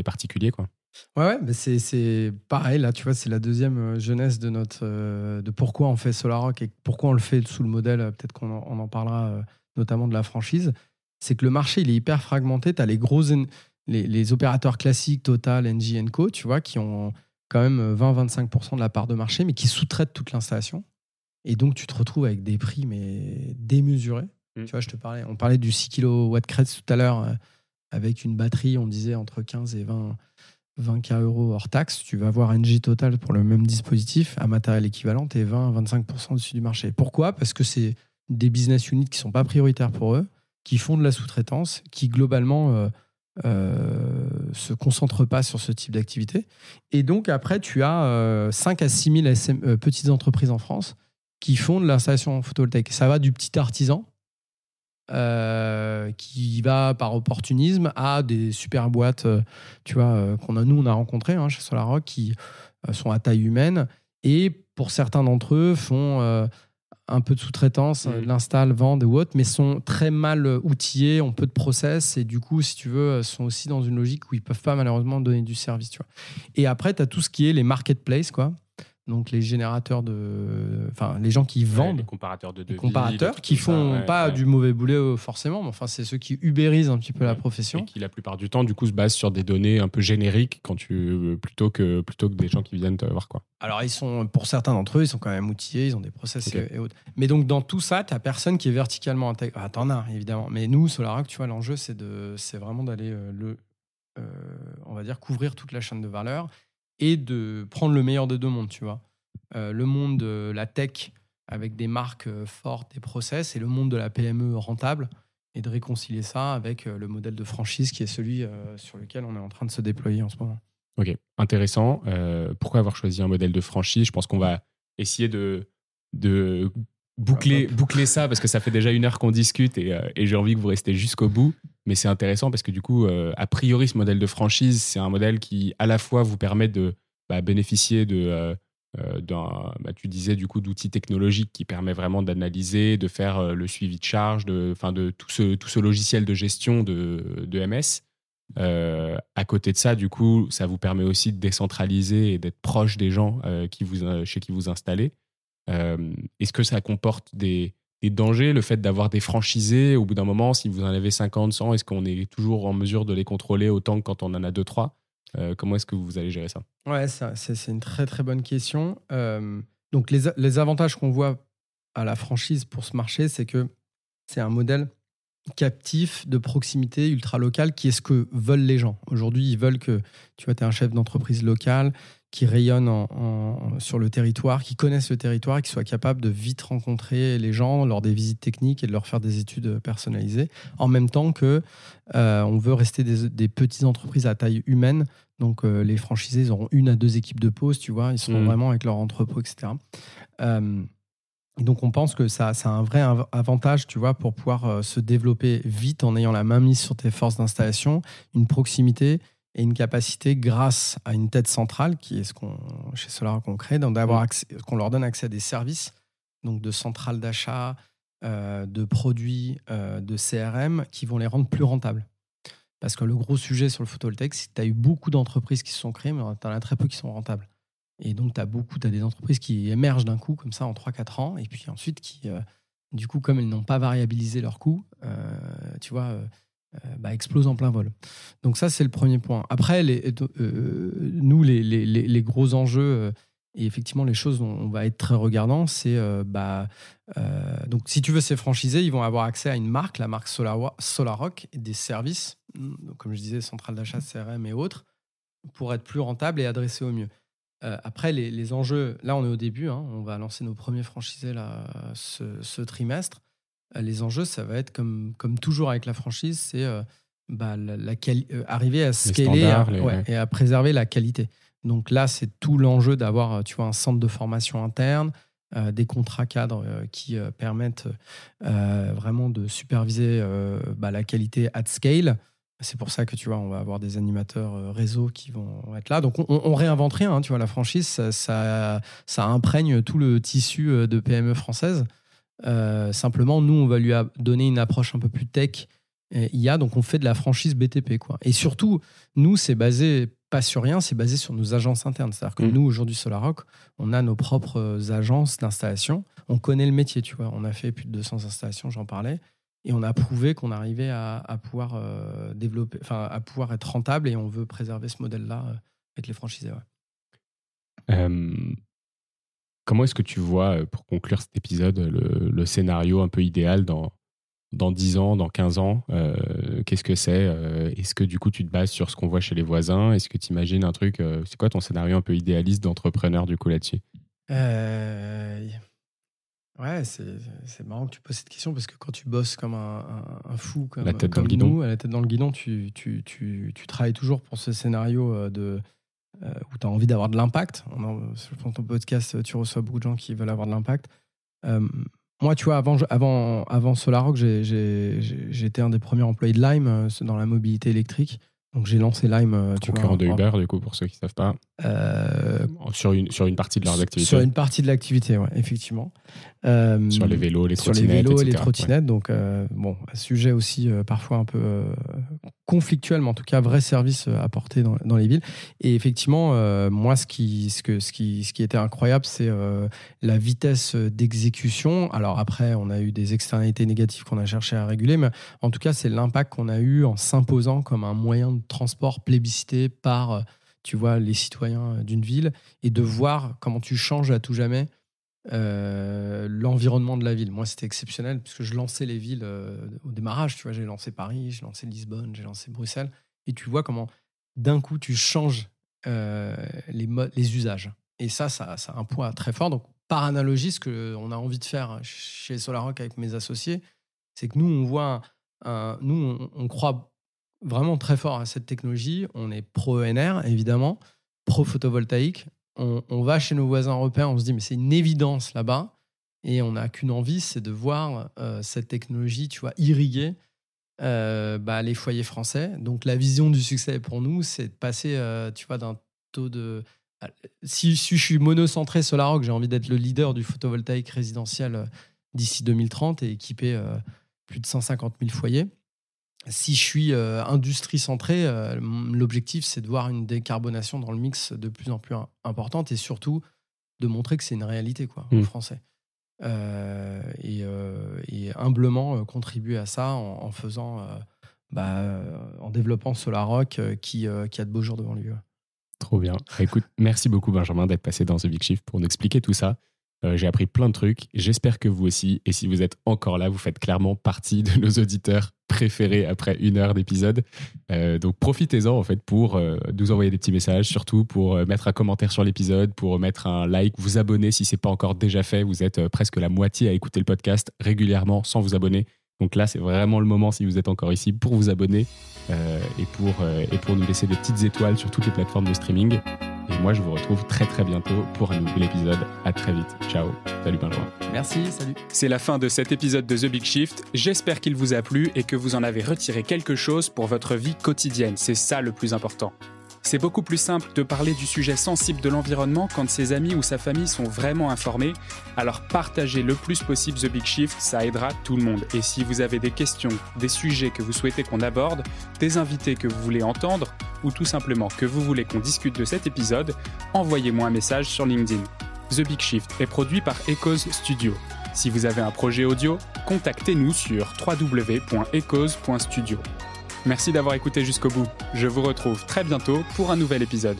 particuliers, quoi. Ouais, mais c'est pareil là, tu vois, c'est la deuxième jeunesse de pourquoi on fait Solarrock et pourquoi on le fait sous le modèle, peut-être qu'on en parlera notamment de la franchise. C'est que le marché il est hyper fragmenté. Tu as les opérateurs classiques, Total, Engie & Co, tu vois, qui ont quand même 20-25% de la part de marché, mais qui sous-traitent toute l'installation. Et donc, tu te retrouves avec des prix mais démesurés. Tu vois, on parlait du 6 kW crête tout à l'heure, avec une batterie, on disait entre 15 et 20 K euros hors taxe. Tu vas voir Engie Total pour le même dispositif, à matériel équivalent, et 20-25% au-dessus du marché. Pourquoi ? Parce que c'est des business units qui ne sont pas prioritaires pour eux, qui font de la sous-traitance, qui globalement se concentrent pas sur ce type d'activité. Et donc, après, tu as 5 à 6 000 petites entreprises en France qui font de l'installation photovoltaïque. Ça va du petit artisan qui va par opportunisme à des super boîtes, tu vois, on a rencontrées chez SolarRock, qui sont à taille humaine, et pour certains d'entre eux font un peu de sous-traitance, l'install, vendent ou autre, mais sont très mal outillés, ont peu de process, et du coup, si tu veux, sont aussi dans une logique où ils peuvent pas malheureusement donner du service, tu vois. Et après, tu as tout ce qui est les marketplaces, quoi. Donc les générateurs les gens qui vendent, les comparateurs de devis, comparateurs qui font du mauvais boulot forcément, mais enfin c'est ceux qui ubérisent un petit peu la profession, et qui la plupart du temps du coup se basent sur des données un peu génériques plutôt que des gens qui viennent te voir, quoi. Alors pour certains d'entre eux, ils sont quand même outillés, ils ont des process et autres. Mais donc dans tout ça, tu n'as personne qui est verticalement intégré. Ah, t'en as évidemment, mais nous SolarRock, tu vois, l'enjeu c'est vraiment d'aller on va dire couvrir toute la chaîne de valeur et de prendre le meilleur des deux mondes, tu vois. Le monde de la tech avec des marques fortes, des process, et le monde de la PME rentable, et de réconcilier ça avec le modèle de franchise qui est celui sur lequel on est en train de se déployer en ce moment. Ok, intéressant. Pourquoi avoir choisi un modèle de franchise ? Je pense qu'on va essayer de boucler ça, parce que ça fait déjà 1 heure qu'on discute, et j'ai envie que vous restez jusqu'au bout. Mais c'est intéressant parce que du coup, a priori, ce modèle de franchise, c'est un modèle qui à la fois vous permet de bénéficier tu disais du coup d'outils technologiques qui permet vraiment d'analyser, de faire le suivi de charge, de tout ce logiciel de gestion de MS. À côté de ça, du coup, ça vous permet aussi de décentraliser et d'être proche des gens chez qui vous installez. Est-ce que ça comporte des dangers, le fait d'avoir des franchisés au bout d'un moment, si vous en avez 50, 100, est-ce qu'on est toujours en mesure de les contrôler autant que quand on en a 2, 3 ? Comment est-ce que vous allez gérer ça ? Ouais, c'est une très très bonne question. Donc les avantages qu'on voit à la franchise pour ce marché, c'est que c'est un modèle captif, de proximité, ultra local, qui est ce que veulent les gens. Aujourd'hui, ils veulent que tu es un chef d'entreprise local qui rayonne sur le territoire, qui connaisse le territoire, et qui soit capable de vite rencontrer les gens lors des visites techniques et de leur faire des études personnalisées, en même temps que on veut rester des petites entreprises à taille humaine. Donc les franchisés, ils auront 1 à 2 équipes de pause, tu vois, ils seront vraiment avec leur entrepôt, etc. Donc on pense que ça a un vrai avantage, tu vois, pour pouvoir se développer vite en ayant la main mise sur tes forces d'installation, une proximité et une capacité, grâce à une tête centrale, qui est chez SolarRock qu'on crée, qu'on leur donne accès à des services, donc de centrales d'achat, de produits, de CRM, qui vont les rendre plus rentables. Parce que le gros sujet sur le photovoltaïque, c'est que tu as eu beaucoup d'entreprises qui se sont créées, mais tu en as très peu qui sont rentables. Et donc, tu as des entreprises qui émergent d'un coup, comme ça, en 3-4 ans, et puis ensuite qui, du coup, comme elles n'ont pas variabilisé leurs coûts, tu vois, explosent en plein vol. Donc ça, c'est le premier point. Après, nous, les gros enjeux, et effectivement, les choses dont on va être très regardant, c'est, donc si tu veux, ces franchisés, ils vont avoir accès à une marque, la marque SolarRock, et des services, donc, comme je disais, centrale d'achat, CRM et autres, pour être plus rentable et adressé au mieux. Après, les enjeux, là, on est au début, on va lancer nos premiers franchisés là, ce trimestre. Les enjeux, ça va être comme toujours avec la franchise, c'est arriver à scaler et à préserver la qualité. Donc là, c'est tout l'enjeu d'avoir, tu vois, un centre de formation interne, des contrats cadres qui permettent vraiment de superviser la qualité at scale. C'est pour ça que, tu vois, on va avoir des animateurs réseau qui vont être là. Donc, on réinvente rien, tu vois. La franchise, ça imprègne tout le tissu de PME française. Simplement, nous, on va lui donner une approche un peu plus tech IA. Donc, on fait de la franchise BTP, quoi. Et surtout, nous, c'est basé pas sur rien, c'est basé sur nos agences internes. C'est-à-dire que nous, aujourd'hui, SolarRock, on a nos propres agences d'installation. On connaît le métier, tu vois. On a fait plus de 200 installations, j'en parlais. Et on a prouvé qu'on arrivait à pouvoir développer, à pouvoir être rentable, et on veut préserver ce modèle-là avec les franchisés. Ouais. Comment est-ce que tu vois, pour conclure cet épisode, le scénario un peu idéal dans 10 ans, dans 15 ans? Qu'est-ce que c'est? Est-ce que du coup tu te bases sur ce qu'on voit chez les voisins? Est-ce que tu imagines un truc? C'est quoi ton scénario un peu idéaliste d'entrepreneur du coup là-dessus? Ouais, c'est marrant que tu poses cette question, parce que quand tu bosses comme un fou, comme la tête dans le guidon. nous, à la tête dans le guidon, tu travailles toujours pour ce scénario où tu as envie d'avoir de l'impact. Sur ton podcast, tu reçois beaucoup de gens qui veulent avoir de l'impact. Moi, tu vois, avant SolarRock, j'étais un des premiers employés de Lime dans la mobilité électrique. Donc, j'ai lancé Lime. Concurrent de Uber, du coup, pour ceux qui ne savent pas. Sur une partie de leurs activités. Sur une partie de l'activité, ouais, effectivement. Sur les vélos, les trottinettes. Sur les vélos et les etc. trottinettes. Ouais. Donc, bon, sujet aussi parfois un peu conflictuel, mais en tout cas, vrai service apporté dans les villes. Et effectivement, moi, ce qui était incroyable, c'est la vitesse d'exécution. Alors après, on a eu des externalités négatives qu'on a cherché à réguler, mais en tout cas, c'est l'impact qu'on a eu en s'imposant comme un moyen de transport plébiscité par, tu vois, les citoyens d'une ville, et de voir comment tu changes à tout jamais l'environnement de la ville. Moi, c'était exceptionnel puisque je lançais les villes au démarrage. Tu vois, j'ai lancé Paris, j'ai lancé Lisbonne, j'ai lancé Bruxelles, et tu vois comment d'un coup tu changes les usages. Et ça a un poids très fort. Donc, par analogie, ce qu'on a envie de faire chez SolarRock avec mes associés, c'est que nous, on voit on croit vraiment très fort à cette technologie. On est pro-ENR, évidemment, pro-photovoltaïque. On va chez nos voisins européens, on se dit, mais c'est une évidence là-bas. Et on n'a qu'une envie, c'est de voir cette technologie, tu vois, irriguer les foyers français. Donc, la vision du succès pour nous, c'est de passer, tu vois, d'un taux de... Si je suis monocentré SolarRock, j'ai envie d'être le leader du photovoltaïque résidentiel d'ici 2030 et équiper plus de 150 000 foyers. Si je suis industrie centrée, l'objectif, c'est de voir une décarbonation dans le mix de plus en plus importante et surtout de montrer que c'est une réalité aux Français. Et humblement contribuer à ça en développant SolarRock qui a de beaux jours devant lui. Trop bien. Écoute, merci beaucoup Benjamin d'être passé dans The Big Shift pour nous expliquer tout ça. J'ai appris plein de trucs. J'espère que vous aussi. Et si vous êtes encore là, vous faites clairement partie de nos auditeurs préférés après 1 heure d'épisode. Donc profitez-en en fait pour nous envoyer des petits messages, surtout pour mettre un commentaire sur l'épisode, pour mettre un like, vous abonner si ce n'est pas encore déjà fait. Vous êtes presque la moitié à écouter le podcast régulièrement sans vous abonner. Donc là, c'est vraiment le moment, si vous êtes encore ici, pour vous abonner et pour nous laisser des petites étoiles sur toutes les plateformes de streaming. Et moi, je vous retrouve très très bientôt pour un nouvel épisode. À très vite. Ciao. Salut Benjamin. Merci, salut. C'est la fin de cet épisode de The Big Shift. J'espère qu'il vous a plu et que vous en avez retiré quelque chose pour votre vie quotidienne. C'est ça le plus important. C'est beaucoup plus simple de parler du sujet sensible de l'environnement quand ses amis ou sa famille sont vraiment informés. Alors partagez le plus possible The Big Shift, ça aidera tout le monde. Et si vous avez des questions, des sujets que vous souhaitez qu'on aborde, des invités que vous voulez entendre, ou tout simplement que vous voulez qu'on discute de cet épisode, envoyez-moi un message sur LinkedIn. The Big Shift est produit par Echoes Studio. Si vous avez un projet audio, contactez-nous sur www.echoes.studio. Merci d'avoir écouté jusqu'au bout. Je vous retrouve très bientôt pour un nouvel épisode.